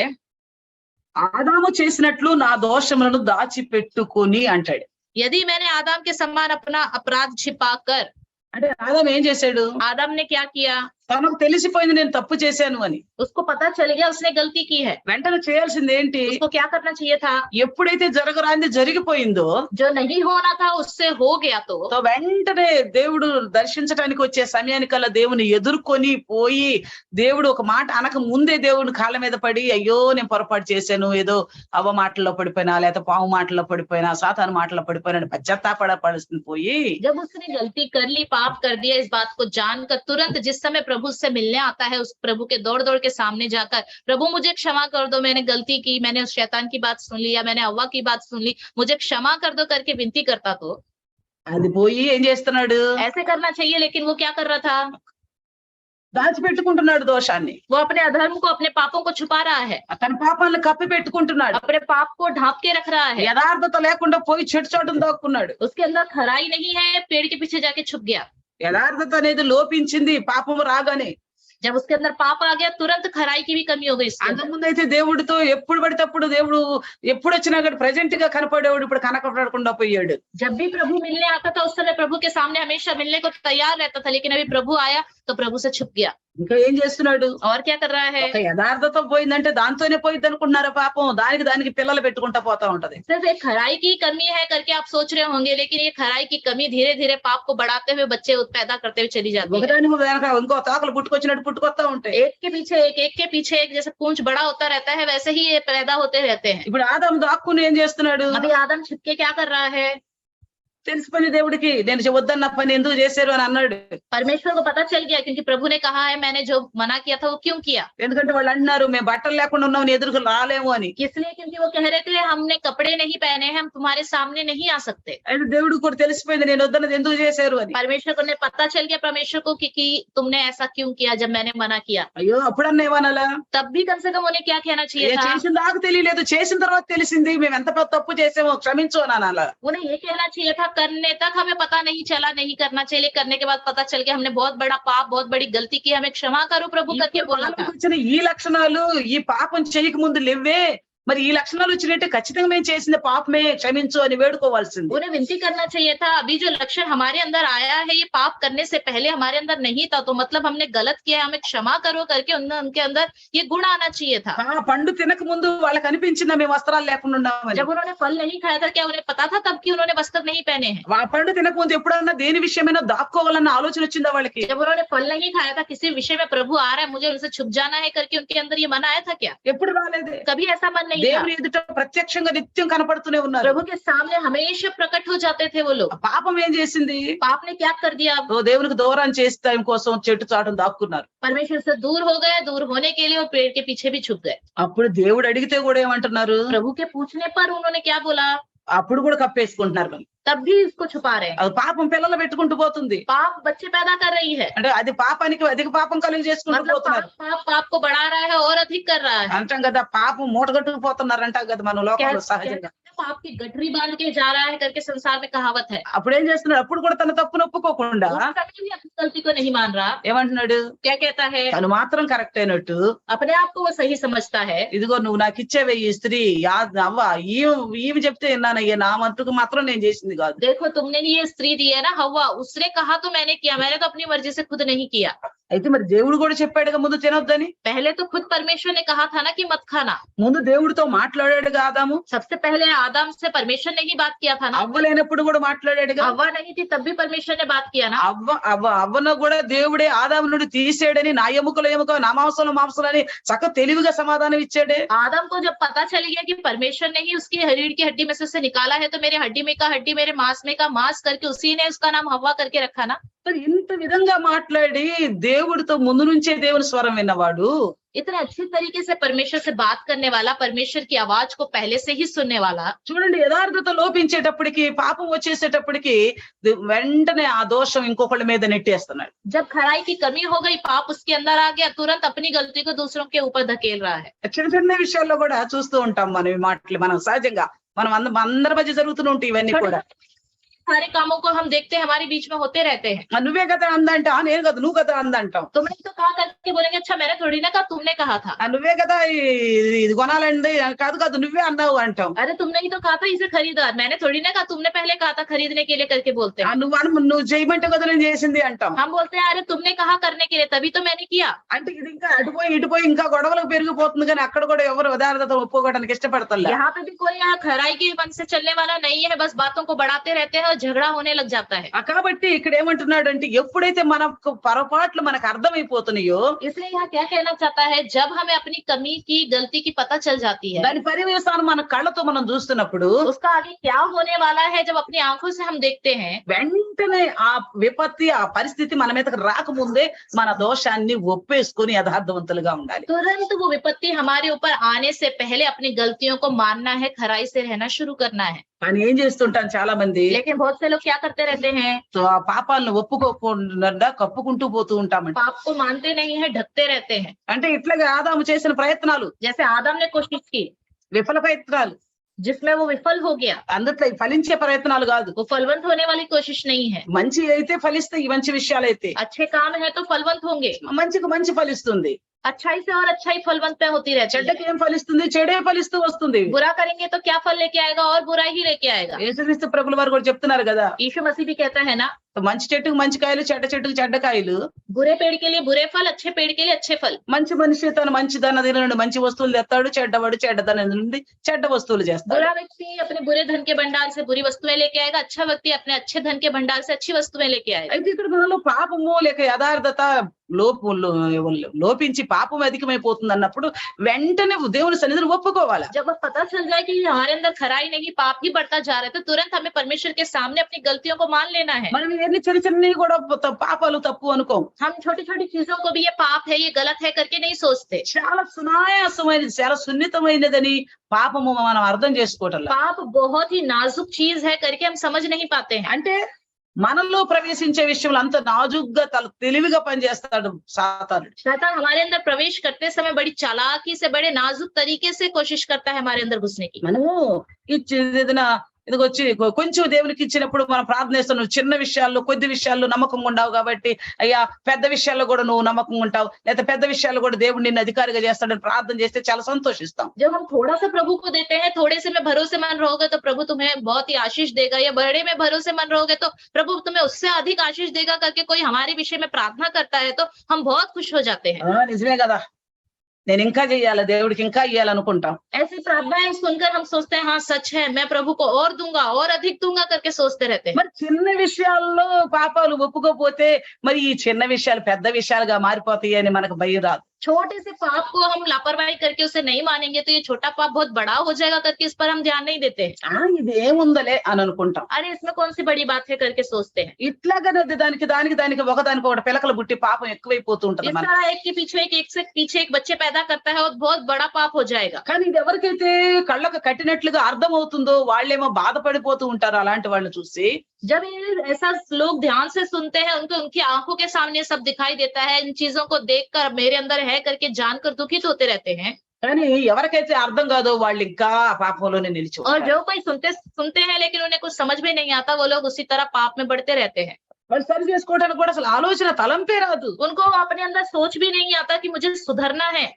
ఆదాము చేసినట్లు నా దోషములను దాచిపెట్టుకొని అంటాడు. यदि मैंने आदम के समान अपना अपराध छिपाकर, అంటే ఆదాము ఏం చేశాడు? आदम ने क्या किया? తనకు తెలిసిపోయింది నేను తప్పు చేశాను అని. उसको पता चल गया उसने गलती की है, వెంటనే చేయాల్సింది ఏంటి? उसको क्या करना चाहिए था? ఎప్పుడైతే జరగరాంది జరిగిపోయిందో, जो नहीं होना था उससे हो गया तो వెంటనే దేవుడు దర్శించడానికి వచ్చే సమయానికల్లా దేవుని ఎదుర్కొని పోయి, దేవుడు ఒక మాట అనక ముందే దేవుని కాళ్ళ మీద పడి, అయ్యో నేను పొరపాటు చేశాను, ఏదో అవ్వ మాటల్లో పడిపోయినా, లేకపోతే పావు మాటల్లో పడిపోయినా, సాతాను మాటల్లో పడిపోయినా పశ్చాత్తాపడాల్సింది పోయి, जब उसने गलती कर ली, पाप कर दिया, इस बात को जानकर तुरंत जिस समय प्रभु उससे मिलने आता है, उस प्रभु के दौड़ दौड़ के सामने जाकर, प्रभु मुझे क्षमा कर दो, मैंने गलती की, मैंने उस शैतान की बात सुन ली या मैंने अव्वा की बात सुन ली, मुझे क्षमा कर दो करके विनती करता तो అది పోయి ఏం చేస్తున్నాడు? ऐसे करना चाहिए, लेकिन वो क्या कर रहा था? దాచిపెట్టుకుంటున్నాడు దోషాన్ని. वो अपने अधर्म को, अपने पापों को छुपा रहा है, తన పాపాలను కప్పి పెట్టుకుంటున్నాడు. अपने पाप को ढांप के रख रहा है, యథార్థత లేకుండా పోయి చెట్టు చోటును దాక్కున్నాడు. उसके अंदर खराई नहीं है, पेड़ के पीछे जाके छुप गया। యథార్థత అనేది లోపించింది పాపము రాగానే. जब उसके अंदर पाप आ गया तुरंत खराई की भी कमी हो गई इसके अंदर। అంతకుముందు అయితే దేవుడితో ఎప్పుడు పడితే అప్పుడు దేవుడు ఎప్పుడు వచ్చినా కూడా ప్రెజెంట్ గా కనపడేవాడు, ఇప్పుడు కనపడకుండా పోయాడు. जब भी प्रभु मिलने आता था उस समय प्रभु के सामने हमेशा मिलने को तैयार रहता था, लेकिन अभी प्रभु आया तो प्रभु से छुप गया। ఇంకా ఏం చేస్తున్నాడు? और क्या कर रहा है? ఒక యథార్థత పోయిందంటే దాంతోనే పోయింది అనుకుంటున్నారా? పాపం దానికి పిల్లలు పెట్టుకుంటా పోతా ఉంటది. सिर्फ एक खराई की कमी है करके आप सोच रहे होंगे, लेकिन ये खराई की कमी धीरे धीरे पाप को बढ़ाते हुए बच्चे पैदा करते हुए चली जाती है। ఒకదాని వెనక ఇంకో తాకలు పుట్టుకొచ్చినట్టు పుట్టుకొస్తా ఉంటాయి. एक के पीछे एक जैसे पूंछ बड़ा होता रहता है, वैसे ही ये पैदा होते रहते हैं। ఇప్పుడు ఆదాము దాక్కుని ఏం చేస్తున్నాడు? अभी आदम छिप के क्या कर रहा है? తెలిసిపోయింది దేవుడికి, నేను వద్దన్న పని ఎందుకు చేశారు అని అన్నాడు. परमेश्वर को पता चल गया, क्योंकि प्रभु ने कहा है मैंने जो मना किया था वो क्यों किया। ఎందుకంటే వాళ్ళు అంటున్నారు మేము బట్టలు లేకుండా ఉన్నాం, నీ ఎదురుకు రాలేము అని. इसलिए क्योंकि वो कह रहे थे हमने कपड़े नहीं पहने हैं, हम तुम्हारे सामने नहीं आ सकते। అయితే దేవుడికి కూడా తెలిసిపోయింది నేను వద్దన్నది ఎందుకు చేశారు అని. परमेश्वर को ने पता चल गया परमेश्वर को कि तुमने ऐसा क्यों किया जब मैंने मना किया। అయ్యో అప్పుడన్నా ఏమనాలా? तब भी कम से कम उन्हें क्या कहना चाहिए था? చేసిన దాకా తెలియలేదు, చేసిన తర్వాత తెలిసింది మేము ఎంత తప్పు చేసామో క్షమించు అని అనాలా. उन्हें ये कहना चाहिए था करने तक हमें पता नहीं चला, नहीं करना चाहिए, करने के बाद पता चल गया हमने बहुत बड़ा पाप, बहुत बड़ी गलती की, हमें क्षमा करो प्रभु करके बोला था। వచ్చిన ఈ లక్షణాలు ఈ పాపం చేయక ముందు లేవే, మరి ఈ లక్షణాలు వచ్చినట్టే ఖచ్చితంగా మేము చేసిన పాపమే క్షమించు అని వేడుకోవాల్సింది. उन्हें विनती करना चाहिए था, अभी जो लक्षण हमारे अंदर आया है ये पाप करने से पहले हमारे अंदर नहीं था, तो मतलब हमने गलत किया, हमें क्षमा करो करके उनके अंदर ये गुण आना चाहिए था। ఆ పండు తినక ముందు వాళ్ళకి అనిపించిందా మేము వస్త్రాలు లేకుండా ఉన్నామని? जब उन्होंने फल नहीं खाया था क्या उन्हें पता था तब कि उन्होंने वस्त्र नहीं पहने हैं? ఆ పండు తినక ముందు ఎప్పుడన్నా దేని విషయమైనా దాక్కోవాలన్న ఆలోచన వచ్చిందా వాళ్ళకి? जब उन्होंने फल नहीं खाया था, किसी विषय में प्रभु आ रहा है मुझे उनसे छुप जाना है करके उनके अंदर ये मन आया था क्या? ఎప్పుడు రాలేదే. कभी ऐसा मन नहीं नहीं था। దేవుని ఎదుట ప్రత్యక్షంగా నిత్యం కనపడుతూనే ఉన్నారు. प्रभु के सामने हमेशा प्रकट हो जाते थे वो लोग। పాపం ఏం చేసింది? पाप ने क्या कर दिया? ఓ దేవునికి దూరం చేసి టైం కోసం చెట్టు చాటును దాక్కున్నారు. परमेश्वर से दूर हो गए, दूर होने के लिए वो पेड़ के पीछे भी छुप गए। అప్పుడు దేవుడు అడిగితే కూడా ఏమంటున్నారు? प्रभु के पूछने पर उन्होंने क्या बोला? అప్పుడు కూడా కప్పేసుకుంటున్నారు. तब भी इसको छुपा रहे हैं। అది పాపం పిల్లలు పెట్టుకుంటూ పోతుంది. पाप बच्चे पैदा कर रही है, అంటే అది పాపానికి అధిక పాపం కలిగి చేసుకుంటూ मतलब పోతున్నారు. पाप पाप को बढ़ा रहा है और अधिक कर रहा है। అంటాం కదా, పాపం మూటగట్టుకుపోతున్నారు అంటాం కదా మన లోకంలో సహజంగా. पाप की गठरी बांध के जा रहा है करके संसार में कहावत है। అప్పుడు ఏం చేస్తున్నాడు? అప్పుడు కూడా తన తప్పును ఒప్పుకోకుండా उस समय भी अपनी गलती को नहीं मान रहा। ఏమంటున్నాడు? क्या कहता है? తను మాత్రం కరెక్ట్ అయినట్టు, अपने आप को वो सही समझता है। ఇదిగో నువ్వు నాకు ఇచ్చేవే ఈ స్త్రీ అవ్వ, ఈమె చెప్తే విన్నానయ్యా, నా మట్టుకు మాత్రం నేను చేసింది కాదు. देखो तुमने ये स्त्री दी है ना हव्वा, उसने कहा तो मैंने किया, मैंने तो अपनी मर्जी से खुद नहीं किया। అయితే మరి దేవుడు కూడా చెప్పాడుగా ముందు తినొద్దని. पहले तो खुद परमेश्वर ने कहा था ना कि मत खाना। ముందు దేవుడితో మాట్లాడాడుగా ఆదాము. सबसे पहले आदम से परमेश्वर ने ही बात किया था ना। అవ్వ లేనప్పుడు కూడా మాట్లాడాడుగా. हव्वा नहीं थी तब भी परमेश्वर ने बात किया ना। అవ్వను కూడా దేవుడే ఆదాము నుండి తీసేయడని, నా ఎముకలో ఎముక నా మాంసంలో మాంసం అని చక్క తెలివిగా సమాధానం ఇచ్చాడే. आदम को जब पता चल गया कि परमेश्वर ने ही उसकी रीढ़ की हड्डी में से उसे निकाला है, तो मेरे हड्डी में का हड्डी, मेरे मांस में का मांस करके उसी ने उसका नाम हव्वा करके रखा ना। మరి ఇంత విధంగా మాట్లాడి దేవుడితో ముందు నుంచే దేవుని స్వరం విన్నవాడు, इतने अच्छी तरीके से परमेश्वर से बात करने वाला, परमेश्वर की आवाज को पहले से ही सुनने वाला, చూడండి యథార్థత లోపించేటప్పటికి, పాపం వచ్చేసేటప్పటికి వెంటనే ఆ దోషం ఇంకొకళ్ళ మీద నెట్టేస్తున్నాడు. जब खराई की कमी हो गई, पाप उसके अंदर आ गया, तुरंत अपनी गलती को दूसरों के ऊपर धकेल रहा है। చిన్న చిన్న విషయాల్లో కూడా చూస్తూ ఉంటాం మనం ఈ మాటలు. మనం సహజంగా మనం అందరి మధ్య జరుగుతూ ఉంటాయి ఇవన్నీ కూడా. सारे कामों को हम देखते हैं, हमारे बीच में होते रहते हैं। నువ్వే కదా అందంట, నేను కదా నువ్వు కదా అందంటాం. तुमने तो कहा करके बोलेंगे, अच्छा मैंने थोड़ी ना कहा, तुमने कहा था। నువ్వే కదా ఇది కొనాలండి, కాదు కాదు నువ్వే అన్నావు అంటాం. अरे तुमने ही तो कहा था इसे खरीदा, मैंने थोड़ी ना कहा, तुमने पहले कहा था खरीदने के लिए करके बोलते हैं। నువ్వు చేయమంటే కదా నేను చేసింది అంటాం. हम बोलते हैं अरे तुमने कहा करने के लिए, तभी तो मैंने किया। అంటే ఇది ఇంకా ఇటుపోయి ఇంకా గొడవలకు పెరిగిపోతుంది. కానీ అక్కడ కూడా ఎవరు ఉదారత ఒప్పుకోవడానికి ఇష్టపడతలే. यहाँ पे भी कोई यहाँ खराई के मन से चलने वाला नहीं है, बस बातों को बढ़ाते रहते हैं और झगड़ा होने लग जाता है। కాబట్టి ఇక్కడ ఏమంటున్నాడు అంటే, ఎప్పుడైతే మనకు పొరపాట్లు మనకు అర్థమైపోతున్నాయో, इसलिए यहाँ क्या कहना चाहता है, जब हमें अपनी कमी की, गलती की पता चल जाती है, దాని పరివేశాన్ని మన కళ్ళతో మనం చూస్తున్నప్పుడు, उसका आगे क्या होने वाला है जब अपनी आंखों से हम देखते हैं, వెంటనే ఆ విపత్తి ఆ పరిస్థితి మన మీదకి రాకముందే మన దోషాన్ని ఒప్పేసుకుని యథార్థవంతులుగా ఉండాలి. तुरंत वो विपत्ति हमारे ऊपर आने से पहले अपनी गलतियों को मानना है, खराई से रहना शुरू करना है। కానీ ఏం చేస్తుంటాం చాలా మంది, लेकिन बहुत से लोग क्या करते रहते हैं, సో ఆ పాపాలను ఒప్పుకోకుండా కప్పుకుంటూ పోతూ ఉంటామంట. पाप को मानते नहीं है, ढकते रहते हैं। అంటే ఇట్లాగే ఆదాము చేసిన ప్రయత్నాలు, जैसे आदम ने कोशिश की, విఫల ప్రయత్నాలు, जिसमें वो विफल हो गया, అందుట్లో ఫలించే ప్రయత్నాలు కాదు. वो फलवंत होने वाली कोशिश नहीं है। మంచి అయితే ఫలిస్తాయి, మంచి విషయాలైతే अच्छे काम है तो फलवंत होंगे, మంచికి మంచి ఫలిస్తుంది. अच्छाई से और अच्छाई फलवंत पे होती रहती है। చెడ్డకి ఏం ఫలిస్తుంది? చెడే ఫలిస్తూ వస్తుంది. बुरा करेंगे तो क्या फल लेके आएगा, और बुरा ही लेके आएगा। యేసుక్రీస్తు ప్రభుల వారు కూడా చెప్తున్నారు కదా, यीशु मसीह भी कहता है ना, మంచి చెట్టుకు మంచి కాయలు, చెడ్డ చెట్టుకు చెడ్డ కాయలు. बुरे पेड़ के लिए बुरे फल, अच्छे पेड़ के लिए अच्छे फल। మంచి మనిషి తన మంచి ధన నుండి మంచి వస్తువులు తెస్తాడు, చెడ్డవాడు చెడ్డ ధన నుండి చెడ్డ వస్తువులు చేస్తాడు. बुरा व्यक्ति अपने बुरे धन के भंडार से बुरी वस्तुएं लेके आएगा, अच्छा व्यक्ति अपने अच्छे धन के भंडार से अच्छी वस्तुएं लेके आएगा। అయితే ఇక్కడ మనలో పాపము లేక యథార్థత లోపించి పాపం అధికమైపోతుంది అన్నప్పుడు వెంటనే దేవుని సన్నిధిని ఒప్పుకోవాలి. जब पता चल जाए कि हमारे अंदर खराई नहीं, पाप ही बढ़ता जा रहा है, तो तुरंत हमें परमेश्वर के सामने अपनी गलतियों को मान लेना है। మనం ఎన్ని చిన్న చిన్నవి కూడా పాపాలు తప్పు అనుకోం. हम छोटी छोटी चीजों को भी ये पाप है, ये गलत है करके नहीं सोचते। చాలా సునాయాసమైనది, చాలా సున్నితమైనదని పాపము మనం అర్థం చేసుకోవటం. पाप बहुत ही नाजुक चीज है करके हम समझ नहीं पाते हैं। అంటే మనలో ప్రవేశించే విషయంలో అంత నాజుగ్గా తెలివిగా పనిచేస్తాడు సాతానుడు. शैतान हमारे अंदर प्रवेश करते समय बड़ी चालाकी से, बड़े नाजुक तरीके से कोशिश करता है हमारे अंदर घुसने की। మనము ఏదైనా ఇదిగొచ్చి కొంచెం దేవునికి ఇచ్చినప్పుడు మనం ప్రార్థన చేస్తాం, నువ్వు చిన్న విషయాల్లో కొద్ది విషయాల్లో నమ్మకంగా ఉండవు కాబట్టి అయ్యా పెద్ద విషయాల్లో కూడా నువ్వు నమ్మకంగా ఉంటావు, లేదా పెద్ద విషయాల్లో కూడా దేవుడు నిన్ను అధికారిగా చేస్తాడని ప్రార్థన చేస్తే చాలా సంతోషిస్తాం. जब हम थोड़ा सा प्रभु को देते हैं, थोड़े से में भरोसेमंद रहोगे तो प्रभु तुम्हें बहुत ही आशीष देगा, या बड़े में भरोसेमंद रहोगे तो प्रभु तुम्हें उससे अधिक आशीष देगा करके कोई हमारे विषय में प्रार्थना करता है तो हम बहुत खुश हो जाते हैं। నిజమే కదా, నేను ఇంకా చెయ్యాలి, దేవుడికి ఇంకా ఇయ్యాలనుకుంటాం. ऐसी प्रार्थनाएं सुनकर हम सोचते हैं हाँ सच है, मैं प्रभु को और दूंगा और अधिक दूंगा करके सोचते रहते हैं। మరి చిన్న విషయాల్లో పాపాలు ఒప్పుకోపోతే మరి ఈ చిన్న విషయాలు పెద్ద విషయాలుగా మారిపోతాయి అని మనకు భయం రాదు. छोटे से पाप को हम लापरवाही करके उसे नहीं मानेंगे तो ये छोटा पाप बहुत बड़ा हो जाएगा करके इस पर हम ध्यान नहीं देते हैं। ఇది ఏముందలే అని అనుకుంటాం. अरे इसमें कौन सी बड़ी बात है करके सोचते हैं। ఇట్లాగనే దానికి ఒకదానికి ఒకటి పిలకలు పుట్టి పాపం ఎక్కువైపోతూ ఉంటది इस మనకి. तरह एक के पीछे एक बच्चे पैदा करता है और बहुत बड़ा पाप हो जाएगा। కానీ ఇది ఎవరికైతే కళ్ళకు కట్టినట్లుగా అర్థం అవుతుందో వాళ్ళేమో బాధపడిపోతూ ఉంటారు అలాంటి వాళ్ళని చూసి. जब ये ऐसा लोग ध्यान से सुनते हैं उनको उनकी आंखों के सामने सब दिखाई देता है, इन चीजों को देखकर मेरे अंदर है करके जानकर दुखित होते रहते हैं। కానీ ఎవరికైతే అర్థం కాదో వాళ్ళు ఇంకా పాపంలోనే నిలిచి और ఉంటారు. जो कोई सुनते हैं लेकिन उन्हें कुछ समझ में नहीं आता, वो लोग उसी तरह पाप में बढ़ते रहते हैं। వాళ్ళు సరి చేసుకోవడానికి కూడా అసలు ఆలోచన తలంపే రాదు. उनको अपने अंदर सोच भी नहीं आता कि मुझे सुधरना है।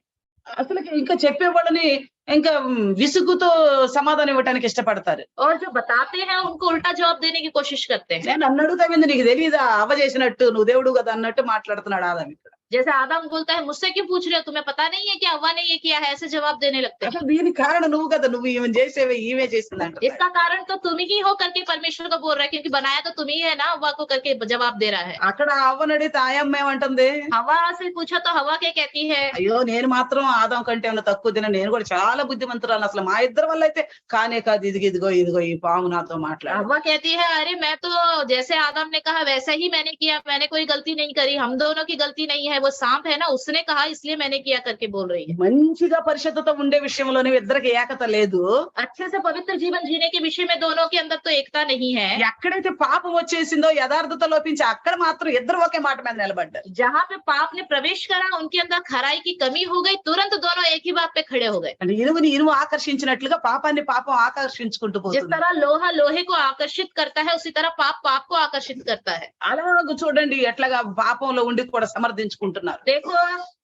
అసలు ఇంకా చెప్పేవాళ్ళని ఇంకా విసుగుతో సమాధానం ఇవ్వడానికి ఇష్టపడతారు. और जो बताते हैं उनको उल्टा जवाब देने की कोशिश करते हैं। నేను నన్ను అడుగుతావింది నీకు తెలీదా అవ్వ చేసినట్టు నువ్వు దేవుడు కదా అన్నట్టు మాట్లాడుతున్నాడు ఆదాం ఇక్కడ. जैसे आदम बोलता है मुझसे क्यों पूछ रहे हो, तुम्हें पता नहीं है कि हव्वा ने ये किया है, ऐसे जवाब देने लगते हैं। అసలు దీనికి కారణం నువ్వు కదా, నువ్వు ఈమె చేసేవే ఈమె చేసిందంట. इसका कारण तो तुम ही हो करके परमेश्वर को बोल रहा है, क्योंकि बनाया तो तुम ही है ना, हव्वा को करके जवाब दे रहा है। అక్కడ అవ్వని అడిగితే ఆయమ్మ ఏమంటుంది, हव्वा से पूछा तो हव्वा क्या कहती है, అయ్యో నేను మాత్రం ఆదాం కంటే ఏమన్నా తక్కువ తిన, నేను కూడా చాలా బుద్ధిమంతురాలు, అసలు మా ఇద్దరి వల్ల అయితే కానే కాదు, ఇదిగో ఈ పాము నాతో మాట్లాడు. हव्वा कहती है अरे मैं तो जैसे आदम ने कहा वैसा ही मैंने किया, मैंने कोई गलती नहीं करी, हम दोनों की गलती नहीं है, वो सांप है ना उसने कहा इसलिए मैंने किया करके बोल रही है। మంచిగా పరిశుద్ధత ఉండే విషయంలో ఇద్దరికి ఏకత లేదు. अच्छे से पवित्र जीवन जीने के विषय में दोनों के अंदर तो एकता नहीं है। ఎక్కడైతే పాపం వచ్చేసిందో యథార్థత లోపించి అక్కడ మాత్రం ఇద్దరు ఒకే మాట మీద నిలబడ్డారు. जहाँ पे पाप ने प्रवेश करा उनके अंदर खराई की कमी हो गई, तुरंत दोनों एक ही बात पे खड़े हो गए। అంటే ఇనుము ఆకర్షించినట్లుగా పాపాన్ని పాపం ఆకర్షించుకుంటూ जिस పోతుంది. तरह लोहा लोहे को आकर्षित करता है उसी तरह पाप पाप को आकर्षित करता है। అలాగ చూడండి ఎట్లాగా పాపంలో ఉండి కూడా సమర్థించుకుంటున్నారు. देखो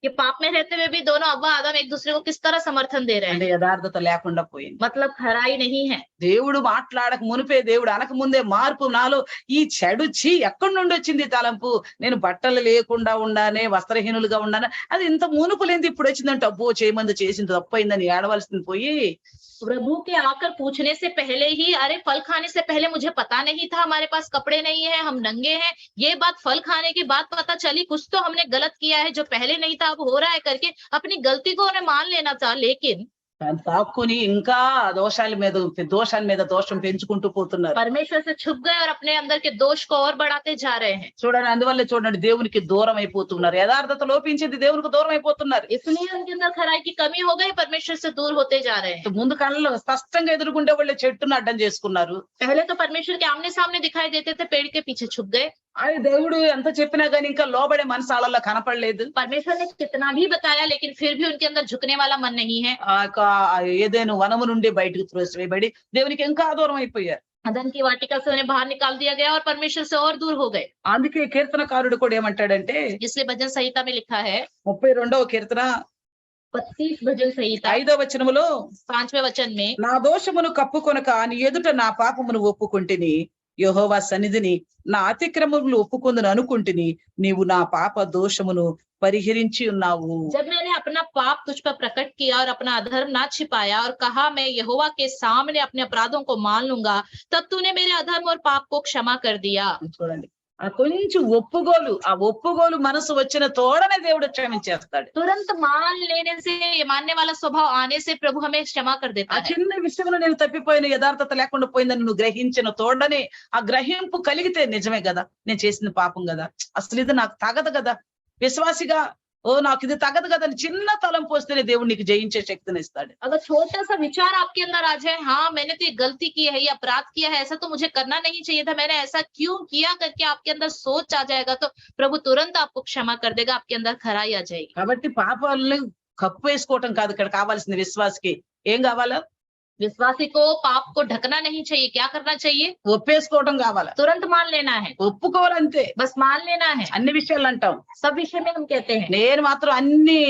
ये पाप में रहते हुए भी दोनों अव्वा आदम एक दूसरे को किस तरह समर्थन दे रहे అంటే हैं, యథార్థత లేకుండా పోయింది. मतलब खराई नहीं है। దేవుడు మాట్లాడక మునిపే, దేవుడు అనక ముందే మార్పు నాలో ఈ చెడుచి ఎక్కడి నుండి వచ్చింది తలంపు, నేను బట్టలు లేకుండా ఉండానే వస్త్రహీనులుగా ఉండానే, అది ఇంత మునుపు లేని ఇప్పుడు వచ్చిందంటే అబ్బో చేయమంది చేసింది తప్పైందని ఏడవలసింది పోయి, प्रभु के आकर पूछने से पहले ही अरे फल खाने से पहले मुझे पता नहीं था, हमारे पास कपड़े नहीं है, हम नंगे हैं, ये बात फल खाने के बाद पता चली, कुछ तो हमने गलत किया है जो पहले नहीं था अब हो रहा है करके अपनी गलती को उन्हें मान लेना था। लेकिन దాన్ని తాక్కుని ఇంకా దోషాల మీద దోషం పెంచుకుంటూ పోతున్నారు. परमेश्वर से छुप गए और अपने अंदर के दोष को और बढ़ाते जा रहे हैं। చూడండి, అందువల్లే చూడండి దేవునికి దూరం అయిపోతున్నారు. యథార్థత లోపించింది, దేవునికి దూరం అయిపోతున్నారు. इसलिए उनके अंदर खराई की कमी हो गई, परमेश्वर से दूर होते जा रहे हैं। ముందు కళ్ళలో స్పష్టంగా ఎదుర్కొండే వాళ్ళే చెట్టును అడ్డం చేసుకున్నారు. पहले तो परमेश्वर के आमने सामने दिखाई देते थे, पेड़ के पीछे छुप गए। అది దేవుడు ఎంత చెప్పినా గానీ ఇంకా లోబడే మనసు వాళ్ళలో కనపడలేదు. परमेश्वर ने कितना भी बताया लेकिन फिर भी उनके अंदर झुकने वाला मन नहीं है। ఏదైనా వనము నుండి బయటకు త్రోసివేయబడి దేవునికి ఇంకా దూరం అయిపోయారు. अदन की वाटिका से उन्हें बाहर निकाल दिया गया और परमेश्वर से और दूर हो गए। అందుకే కీర్తనకారుడు కూడా ఏమంటాడంటే, इसलिए भजन संहिता में लिखा है 32వ కీర్తన 32 भजन संहिता 5వ వచనములో, 5वें वचन में, నా దోషమును కప్పుకొనక నీ ఎదుట నా పాపమును ఒప్పుకొంటిని, యెహోవా సన్నిధిని నా అతిక్రమములు ఒప్పుకొందును అనుకుంటిని, నీవు నా పాప దోషమును పరిహరించి ఉన్నావు. जब मैंने अपना पाप तुझ पर प्रकट किया और अपना अधर्म ना छिपाया और कहा मैं यहोवा के सामने अपने अपराधों को मान लूंगा, तब तूने मेरे अधर्म और पाप को क्षमा कर दिया। చూడండి, ఆ కొంచెం ఒప్పుగోలు మనసు వచ్చిన తోడనే దేవుడు క్షమించేస్తాడు. तुरंत मान लेने से, मानने वाला स्वभाव आने से प्रभु हमें क्षमा कर देता ఆ है। చిన్న విషయంలో నేను తప్పిపోయిన, యథార్థత లేకుండా పోయిందని నువ్వు గ్రహించిన తోడనే ఆ గ్రహింపు కలిగితే నిజమే కదా, నేను చేసిన పాపం కదా, అసలు ఇది నాకు తగదు కదా, విశ్వాసిగా నాకు ఇది తగదు కదా అని చిన్న తలంపు వస్తేనే దేవుడు నీకు జయించే శక్తిని ఇస్తాడు. अगर छोटा सा विचार आपके अंदर आ जाए, हाँ मैंने तो ये गलती की है, ये अपराध किया है, ऐसा तो मुझे करना नहीं चाहिए था, मैंने ऐसा क्यों किया करके आपके अंदर सोच आ जाएगा तो प्रभु तुरंत आपको क्षमा कर देगा, आपके अंदर खराई आ जाएगी। కాబట్టి పాపాలను కప్పు వేసుకోవటం కాదు ఇక్కడ కావాల్సిన విశ్వాసకి. ఏం కావాలా? विश्वासी को पाप को ढकना नहीं चाहिए, क्या करना चाहिए, ఒప్పేసుకోవటం కావాలా, तुरंत मान लेना है, ఒప్పుకోవాలంతే. बस मान लेना है। అన్ని విషయాలు అంటాం, सब विषय में हम कहते हैं నేను మాత్రం అన్ని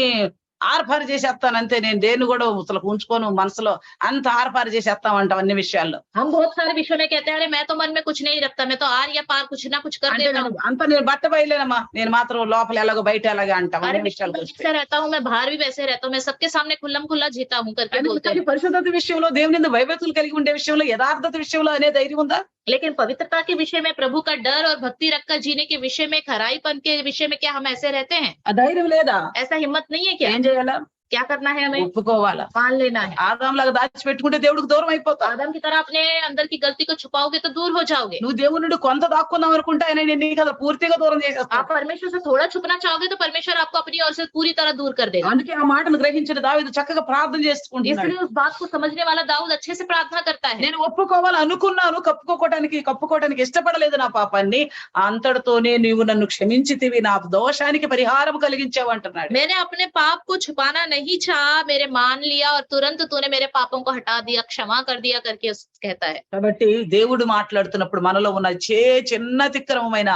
ఆర్పారు చేసేస్తాను అంతే, నేను దేన్ని కూడా అసలు ఉంచుకోను మనసులో, అంత ఆర్పారు చేసేస్తాం అంటాం అన్ని విషయాల్లో. हम बहुत सारे विषयों में कहते हैं अरे मैं तो मन में कुछ नहीं रखता, मैं तो आर या पार कुछ ना कुछ कर देता हूँ, అంత నేను బట్ట బయలేనమ్మా, నేను మాత్రం లోపల ఎలాగో బయట ఎలాగా అంటాం अरे అన్ని मैं విషయాలు वैसे रहता हूँ, मैं बाहर भी वैसे रहता हूँ, मैं सबके सामने खुल्लम खुल्ला जीता हूँ करके बोलते हैं। పరిశుద్ధత విషయంలో, దేవుని యందు భయభక్తులు కలిగి ఉండే విషయంలో, యథార్థత విషయంలో అనే ధైర్యం ఉందా? लेकिन पवित्रता के विषय में, प्रभु का डर और भक्ति रखकर जीने के विषय में, खराईपन के विषय में क्या हम ऐसे रहते हैं? ఆ ధైర్యం లేదా? ऐसा हिम्मत नहीं है क्या? ఏం చేయాలా? क्या करना है हमें? ఒప్పుకోవాలా? मान लेना है। ఆదాంలాగా దాచిపెట్టుకుంటే దేవుడికి దూరం అయిపోతావు. आदम की तरह अपने अंदर की गलती को छुपाओगे तो दूर हो जाओगे। నువ్వు దేవుడి నుండి కొంత దాక్కుందాం అనుకుంటే ఆయన నీకు అసలు పూర్తిగా దూరం చేసేస్తాడు. आप परमेश्वर से थोड़ा छुपना चाहोगे तो परमेश्वर आपको अपनी ओर से पूरी तरह दूर कर देगा। అందుకే ఆ మాటను గ్రహించిన దావీదు చక్కగా ప్రార్థన చేసుకుంటున్నాడు. इसलिए उस बात को समझने वाला दाऊद अच्छे से प्रार्थना करता है। నేను ఒప్పుకోవాలి అనుకున్నాను, కప్పుకోవడానికి ఇష్టపడలేదు నా పాపాన్ని, అంతటితోనే నీవు నన్ను క్షమించితివి, నా దోషానికి పరిహారం కలిగించావు అంటున్నాడు. मैंने अपने पाप को छुपाना नहीं चाहा, मेरे मान लिया और तुरंत तूने मेरे पापों को हटा दिया, क्षमा कर दिया करके कहता है। కాబట్టి దేవుడు మాట్లాడుతున్నప్పుడు మనలో ఉన్న చిన్న అతిక్రమమైన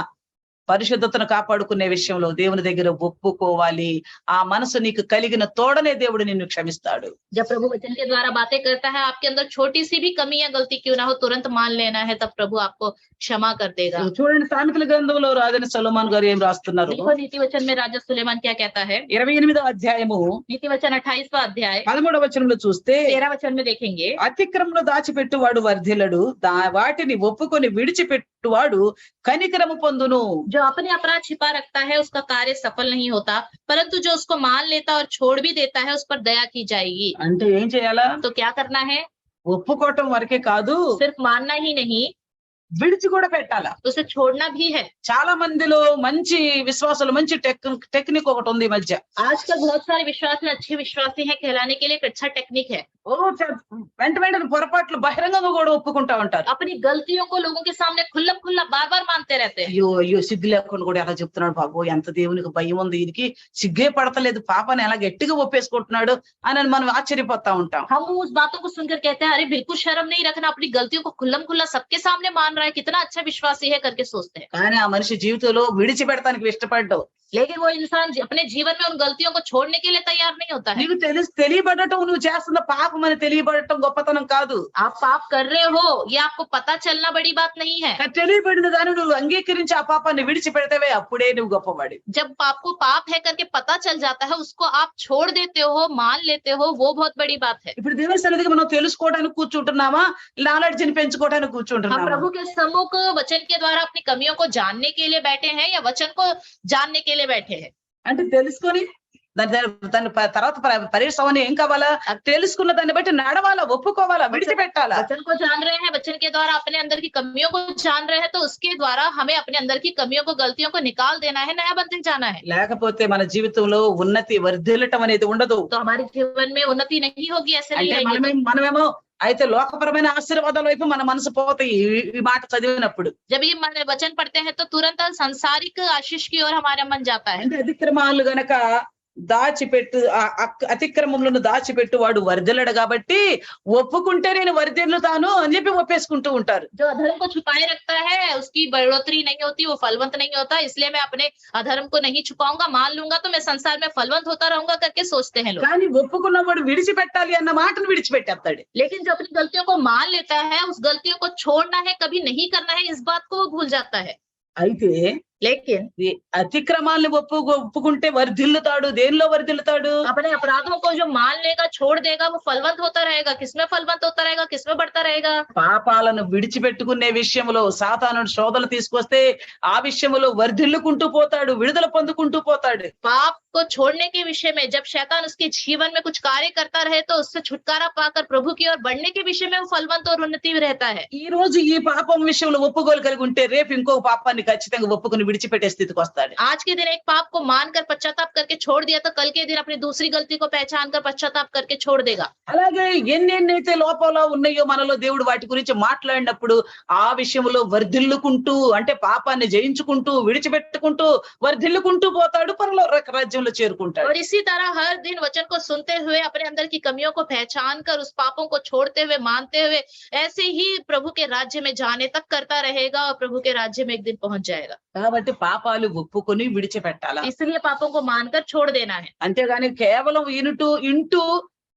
పరిశుద్ధతను కాపాడుకునే విషయంలో దేవుని దగ్గర ఒప్పుకోవాలి. ఆ మనసు నీకు కలిగిన తోడనే దేవుడు నిన్ను క్షమిస్తాడు. जब प्रभु वचन के द्वारा बातें करता है, आपके अंदर छोटी सी भी कमी या गलती क्यों ना हो, तुरंत मान लेना है, तब प्रभु आपको क्षमा कर देगा। చూడండి సామెతల గ్రంథంలో రాజైన సొలొమోన్ గారు ఏం రాస్తున్నారు? देखो नीति वचन में राजा सुलेमान क्या कहता है। 28వ అధ్యాయము नीति वचन 28वां अध्याय 13వ వచనంలో చూస్తే 13 वचन में देखेंगे, అతిక్రమను దాచిపెట్టువాడు వర్ధిల్లడు, వాటిని ఒప్పుకొని విడిచిపెట్టువాడు కనికరము పొందును. जो अपने अपराध छिपा रखता है उसका कार्य सफल नहीं होता, परंतु जो उसको मान लेता और छोड़ भी देता है उस पर दया की जाएगी। అంటే ఏం చేయాలా? तो क्या करना है? ఒప్పుకోవటం వరకే కాదు, सिर्फ मानना ही नहीं, విడిచి కూడా పెట్టాలా. उसे छोड़ना भी है। చాలా మందిలో మంచి విశ్వాసాలు, మంచి టెక్నిక్ ఒకటి ఉంది ఈ మధ్య. आजकल बहुत सारे विश्वासी अच्छे विश्वासी हैं, कहलाने के लिए एक अच्छा टेक्निक है। వెంటనే పొరపాట్లు బహిరంగంగా కూడా ఒప్పుకుంటా ఉంటారు. अपनी गलतियों को लोगों के सामने खुल्लम खुल्ला बार बार मानते रहते हैं। అయ్యో సిగ్గు లేకుండా కూడా ఎలా చెప్తున్నాడు, బాబు ఎంత దేవునికి భయం ఉంది, దీనికి సిగ్గే పడతలేదు, పాపని ఎలా గట్టిగా ఒప్పేసుకుంటున్నాడు అని మనం ఆశ్చర్యపోతా ఉంటాం. हम उस बातों को सुनकर कहते हैं, अरे बिल्कुल शर्म नहीं रखना, अपनी गलतियों को खुल्लम खुल्ला सबके सामने मान रहा है, कितना अच्छा विश्वासी है करके सोचते हैं। కానీ ఆ మనిషి జీవితంలో విడిచిపెడతానికి ఇష్టపడ్డావు. लेकिन वो इंसान अपने जीवन में उन गलतियों को छोड़ने के लिए तैयार नहीं होता है। నీకు తెలియబడటం, నువ్వు చేస్తున్న పాపం అని తెలియబడటం గొప్పతనం కాదు. आप पाप कर रहे हो ये आपको पता चलना बड़ी बात नहीं है। తెలియబడిన దాన్ని నువ్వు అంగీకరించి ఆ పాపాన్ని విడిచిపెడతావే, అప్పుడే నువ్వు గొప్పవాడి. जब आपको पाप है करके पता चल जाता है, उसको आप छोड़ देते हो, मान लेते हो, वो बहुत बड़ी बात है। ఇప్పుడు దేవుని సన్నిధికి మనం తెలుసుకోవడానికి కూర్చుంటున్నామా, నాలెడ్జ్ని పెంచుకోవడానికి हम కూర్చుంటున్నామా? प्रभु के सम्मुख वचन के द्वारा अपनी कमियों को जानने के लिए बैठे हैं या वचन को जानने के लिए बैठे हैं? అంటే తెలుసుకొని దాని తర్వాత పరిశ్రమని ఏం కావాలా? తెలుసుకున్న దాన్ని బట్టి నడవాలా, ఒప్పుకోవాలా, విడిచిపెట్టాలా. वचन को जान रहे हैं, वचन के द्वारा अपने अंदर की कमियों को जान रहे हैं, तो उसके द्वारा हमें अपने अंदर की कमियों को, गलतियों को निकाल देना है, नया बनते जाना है। లేకపోతే మన జీవితంలో ఉన్నతి వర్ధిల్లటం అనేది ఉండదు. तो हमारे जीवन में उन्नति नहीं होगी, ऐसे नहीं అంటే रहेंगे। మనమేమో అయితే లోకపరమైన ఆశీర్వాదాల వైపు మన మనసు పోతాయి ఈ మాట చదివినప్పుడు. जब ये वचन पढ़ते हैं तो तुरंत सांसारिक आशीष की ओर हमारा मन जाता है। అంటే అతిక్రమాలు గనక దాచిపెట్టు, అతిక్రమములను దాచిపెట్టు వాడు వర్ధిల్లడు కాబట్టి ఒప్పుకుంటే నేను వర్ధిల్లుతాను అని చెప్పి ఒప్పేసుకుంటూ ఉంటారు. जो अधर्म को छुपाए रखता है उसकी बढ़ोतरी नहीं होती, वो फलवंत नहीं होता, इसलिए मैं अपने अधर्म को नहीं छुपाऊंगा, मान लूंगा तो मैं संसार में फलवंत होता रहूंगा करके सोचते हैं लोग। కానీ ఒప్పుకున్నవాడు విడిచిపెట్టాలి అన్న మాటను విడిచిపెట్టేస్తాడు. लेकिन जो अपनी गलतियों को मान लेता है, उस गलतियों को छोड़ना है, कभी नहीं करना है, इस बात को वो भूल जाता है। అయితే लेकिन ఈ అతిక్రమాలను ఒప్పుకుంటే వర్ధిల్లుతాడు. దేనిలో వర్ధిల్లుతాడు? अपने अपराधों को जो मान लेगा, छोड़ देगा, वो फलवंत होता रहेगा। किसमें फलवंत होता रहेगा, किसमें बढ़ता रहेगा? పాపాలను విడిచిపెట్టుకునే విషయంలో సాతాను శోధనలు తీసుకొస్తే ఆ విషయంలో వర్ధిల్లుకుంటూ పోతాడు, విడుదల పొందుకుంటూ పోతాడు. पाप को छोड़ने के विषय में जब शैतान उसके जीवन में कुछ कार्य करता रहे, तो उससे छुटकारा पाकर प्रभु की ओर बढ़ने के विषय में वो फलवंत और उन्नति रहता है। ఈ రోజు ఈ పాపం విషయంలో ఒప్పుకోలు కలిగి ఉంటే రేపు ఇంకో పాపాన్ని ఖచ్చితంగా ఒప్పుకుని విడిచిపెట్టే స్థితికి వస్తాడు. आज के दिन एक पाप को मानकर पश्चाताप करके छोड़ दिया, तो कल के दिन अपनी दूसरी गलती को पहचान कर पश्चाताप करके छोड़ देगा। అలాగే ఎన్నెన్నైతే లోపాలు ఉన్నాయో మనలో దేవుడు వాటి గురించి మాట్లాడినప్పుడు ఆ విషయంలో వర్ధిల్లుకుంటూ, అంటే పాపాన్ని జయించుకుంటూ, విడిచిపెట్టుకుంటూ వర్ధిల్లుకుంటూ పోతాడు, పరలోక రాజ్యంలో చేరుకుంటాడు. और इसी तरह हर दिन वचन को सुनते हुए अपने अंदर की कमियों को पहचान कर उस पापों को छोड़ते हुए, मानते हुए, ऐसे ही प्रभु के राज्य में जाने तक करता रहेगा और प्रभु के राज्य में एक दिन पहुंच जाएगा। కాబట్టి పాపాలు ఒప్పుకొని విడిచిపెట్టాలా. इसलिए पापों को मानकर छोड़ देना है। అంతేగాని కేవలం ఇంటూ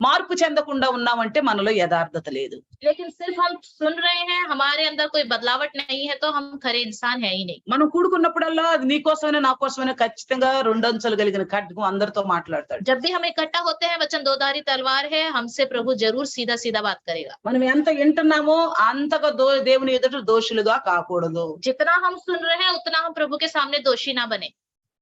మార్పు చెందకుండా ఉన్నామంటే మనలో యథార్థత లేదు. लेकिन सिर्फ हम सुन रहे हैं, हमारे अंदर कोई बदलावट नहीं है, तो हम खरे इंसान है ही नहीं। మనం కూడుకున్నప్పుడల్లా అది నీ కోసమైనా నా కోసమైనా ఖచ్చితంగా రెండంచులు కలిగిన ఖడ్గం అందరితో మాట్లాడతాడు. जब भी हम इकट्ठा होते हैं, वचन दोधारी तलवार है, हमसे प्रभु जरूर सीधा सीधा बात करेगा। మనం ఎంత వింటున్నామో అంతగా దేవుని ఎదుట దోషులుగా కాకూడదు. जितना हम सुन रहे हैं उतना हम प्रभु के सामने दोषी ना बने।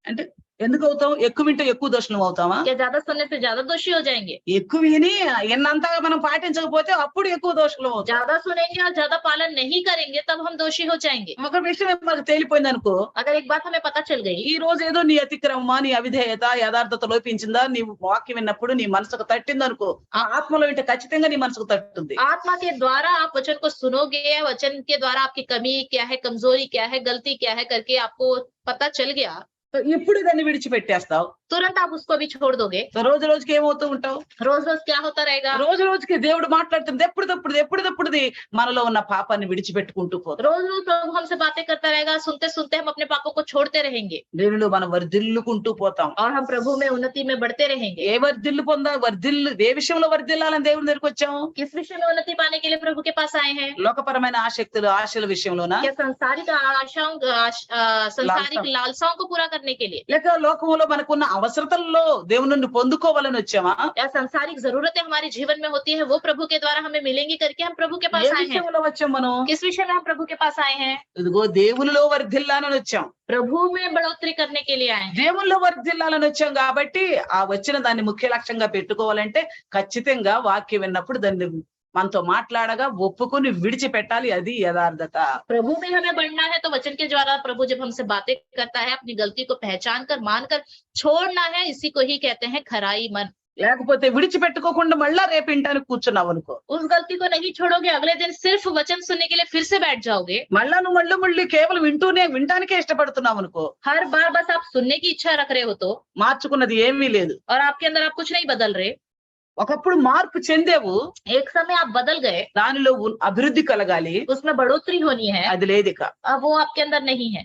అంటే ఎందుకు అవుతాం? ఎక్కువ వింటే ఎక్కువ దోషులం అవుతామా? क्या ज्यादा सुनने से ज्यादा दोषी हो जाएंगे? ఎక్కువ విని ఎన్నంతగా మనం పాటించకపోతే అప్పుడు ఎక్కువ దోషులం అవుతాం. ज्यादा सुनेंगे और ज्यादा पालन नहीं करेंगे, तब हम दोषी हो जाएंगे। ఒక విషయం మనకు తేలిపోయింది అనుకో, अगर एक बात हमें पता चल गई, ఈ రోజు ఏదో నీ అతిక్రమమా, నీ అవిధేయత, యథార్థత లోపించిందా, నీ వాక్యం విన్నప్పుడు నీ మనసుకు తట్టింది అనుకో, ఆ ఆత్మలో వింటే ఖచ్చితంగా నీ మనసుకు తట్టుతుంది. आत्मा के द्वारा आप वचन को सुनोगे, वचन के द्वारा आपकी कमी क्या है, कमजोरी क्या है, गलती क्या है करके आपको पता चल गया, ఇప్పుడు దాన్ని విడిచిపెట్టేస్తావు. तुरंत आप उसको भी छोड़ दोगे। రోజు రోజుకి ఏమవుతూ ఉంటావు? रोज रोज क्या होता रहेगा? రోజు రోజుకి దేవుడు మాట్లాడుతుంది ఎప్పుడుదప్పుడుది మనలో ఉన్న పాపాన్ని విడిచిపెట్టుకుంటూ పోతాం. रोज रोज प्रभु हमसे बातें करता रहेगा, सुनते सुनते हम अपने पापों को छोड़ते रहेंगे దేవునిలో మనం వర్ధిల్లుకుంటూ పోతాం. और हम प्रभु में उन्नति में बढ़ते रहेंगे। ఏ ఏ విషయంలో వర్ధిల్లాలని దేవుని దగ్గరికి వచ్చాం? किस विषय में उन्नति पाने के लिए प्रभु के पास आए हैं? లోకపరమైన ఆశల విషయంలోనా, क्या सांसारिक आशाओं सांसारिक लालसाओं को पूरा करने के लिए, లేక లోకములో మనకున్న అవసరతల్లో దేవుని నుండి పొందుకోవాలని వచ్చామా? या सांसारिक जरूरतें हमारे जीवन में होती है वो प्रभु के द्वारा हमें मिलेंगी करके हम प्रभु के ఏ पास आए हैं? విషయంలో వచ్చాం మనం? किस विषय में हम प्रभु के पास आए हैं? ఇదిగో దేవునిలో వర్ధిల్లాలని వచ్చాం. प्रभु में बढ़ोतरी करने के लिए आए हैं। దేవునిలో వర్ధిల్లాలని వచ్చాం కాబట్టి ఆ వచ్చిన దాన్ని ముఖ్య లక్ష్యంగా పెట్టుకోవాలంటే ఖచ్చితంగా వాక్యం విన్నప్పుడు దాన్ని మనతో మాట్లాడగా ఒప్పుకొని విడిచిపెట్టాలి. అది యథార్థత. प्रभु में हमें बढ़ना है तो वचन के द्वारा प्रभु जब हमसे बातें करता है, अपनी गलती को पहचान कर मानकर छोड़ना है, इसी को ही कहते हैं खराई मन। లేకపోతే విడిచిపెట్టుకోకుండా మళ్ళా రేపు ఇంటానికి కూర్చున్నావు అనుకో, उस गलती को नहीं छोड़ोगे, अगले दिन सिर्फ वचन सुनने के लिए फिर से बैठ जाओगे, మళ్ళా నువ్వు మళ్ళీ కేవలం వింటానికే ఇష్టపడుతున్నావు అనుకో, हर बार बस आप सुनने की इच्छा रख रहे हो तो, మార్చుకున్నది ఏమీ లేదు. और आपके अंदर आप कुछ नहीं बदल रहे। ఒకప్పుడు మార్పు చెందేవు, एक समय आप बदल गए, దానిలో అభివృద్ధి కలగాలి, उसमें बढ़ोतरी होनी है, అది లేదిక. अब वो आपके अंदर नहीं है,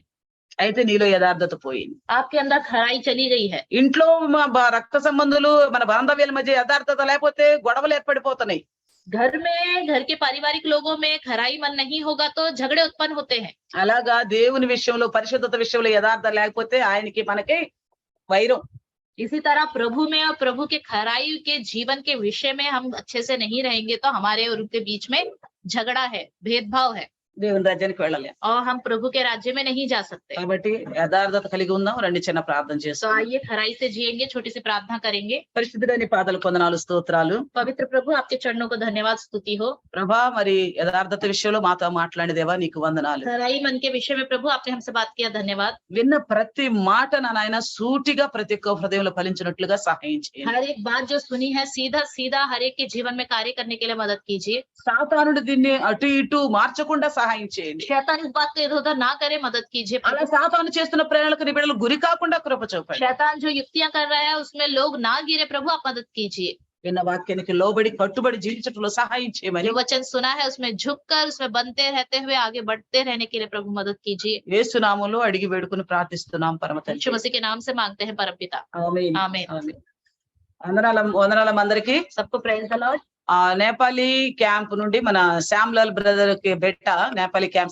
అయితే నీలో యథార్థత పోయింది. आपके अंदर खराई चली गई है। ఇంట్లో రక్త సంబంధులు మన బాంధవ్యాల మధ్య యథార్థత లేకపోతే గొడవలు ఏర్పడిపోతున్నాయి. घर में, घर के पारिवारिक लोगों में खराई मन नहीं होगा तो झगड़े उत्पन्न होते हैं। అలాగా దేవుని విషయంలో, పరిశుద్ధత విషయంలో యథార్థత లేకపోతే ఆయనకి మనకి వైరం. इसी तरह प्रभु में और प्रभु के खराई के जीवन के विषय में हम अच्छे से नहीं रहेंगे तो हमारे और उनके बीच में झगड़ा है, भेदभाव है, దేవుని రాజ్యానికి వెళ్ళలేం. और हम प्रभु के राज्य में नहीं जा सकते। కాబట్టి యథార్థత కలిగి ఉందాం. రండి చిన్న ప్రార్థన तो చేస్తాం. आइए खराई से जिएंगे, छोटी सी प्रार्थना करेंगे। పరిశుద్ధుడా నీ పాదాలు కొందనాలు, స్తోత్రాలు. पवित्र प्रभु आपके चरणों को धन्यवाद, स्तुति हो। ప్రభా, మరి యథార్థత విషయంలో మాతో మాట్లాడిదేవా నీకు వందనాలు. खराई मन के विषय में प्रभु आपने हमसे बात किया, धन्यवाद। విన్న ప్రతి మాట నాయన సూటిగా ప్రతి ఒక్క హృదయంలో ఫలించినట్లుగా సహాయం చేయండి. हर एक बात जो सुनी है सीधा सीधा हर एक के जीवन में कार्य करने के लिए मदद कीजिए। సాతానుడు దీన్ని అటు ఇటు మార్చకుండా సహాయం చేయండి. शैतान इस बात को इधर उधर ना करे, मदद कीजिए। అలా సాతాను చేస్తున్న ప్రేరణలకు నీ బిడ్డలు గురి కాకుండా కృప చూపండి. शैतान जो युक्तियां कर रहा है उसमें लोग ना गिरे, प्रभु आप मदद कीजिए। విన్న వాక్యానికి లోబడి కట్టుబడి జీవించటంలో సహాయం చేయమని जो वचन सुना है उसमें झुककर उसमें बनते रहते हुए आगे बढ़ते रहने के लिए प्रभु मदद कीजिए। యేసు నామములో అడిగి వేడుకొని ప్రార్థిస్తున్నాం పరమ यीशु తండ్రి. मसीह के नाम से मांगते हैं परमपिता, ఆమేన్. आमीन। ఆమేన్. వందనాలం అందరికి. सबको praise the Lord. Nepali camp నుండి మన శ్యామ్లాల్ బ్రదర్ కి బెట్ట నేపాలీ క్యాంప్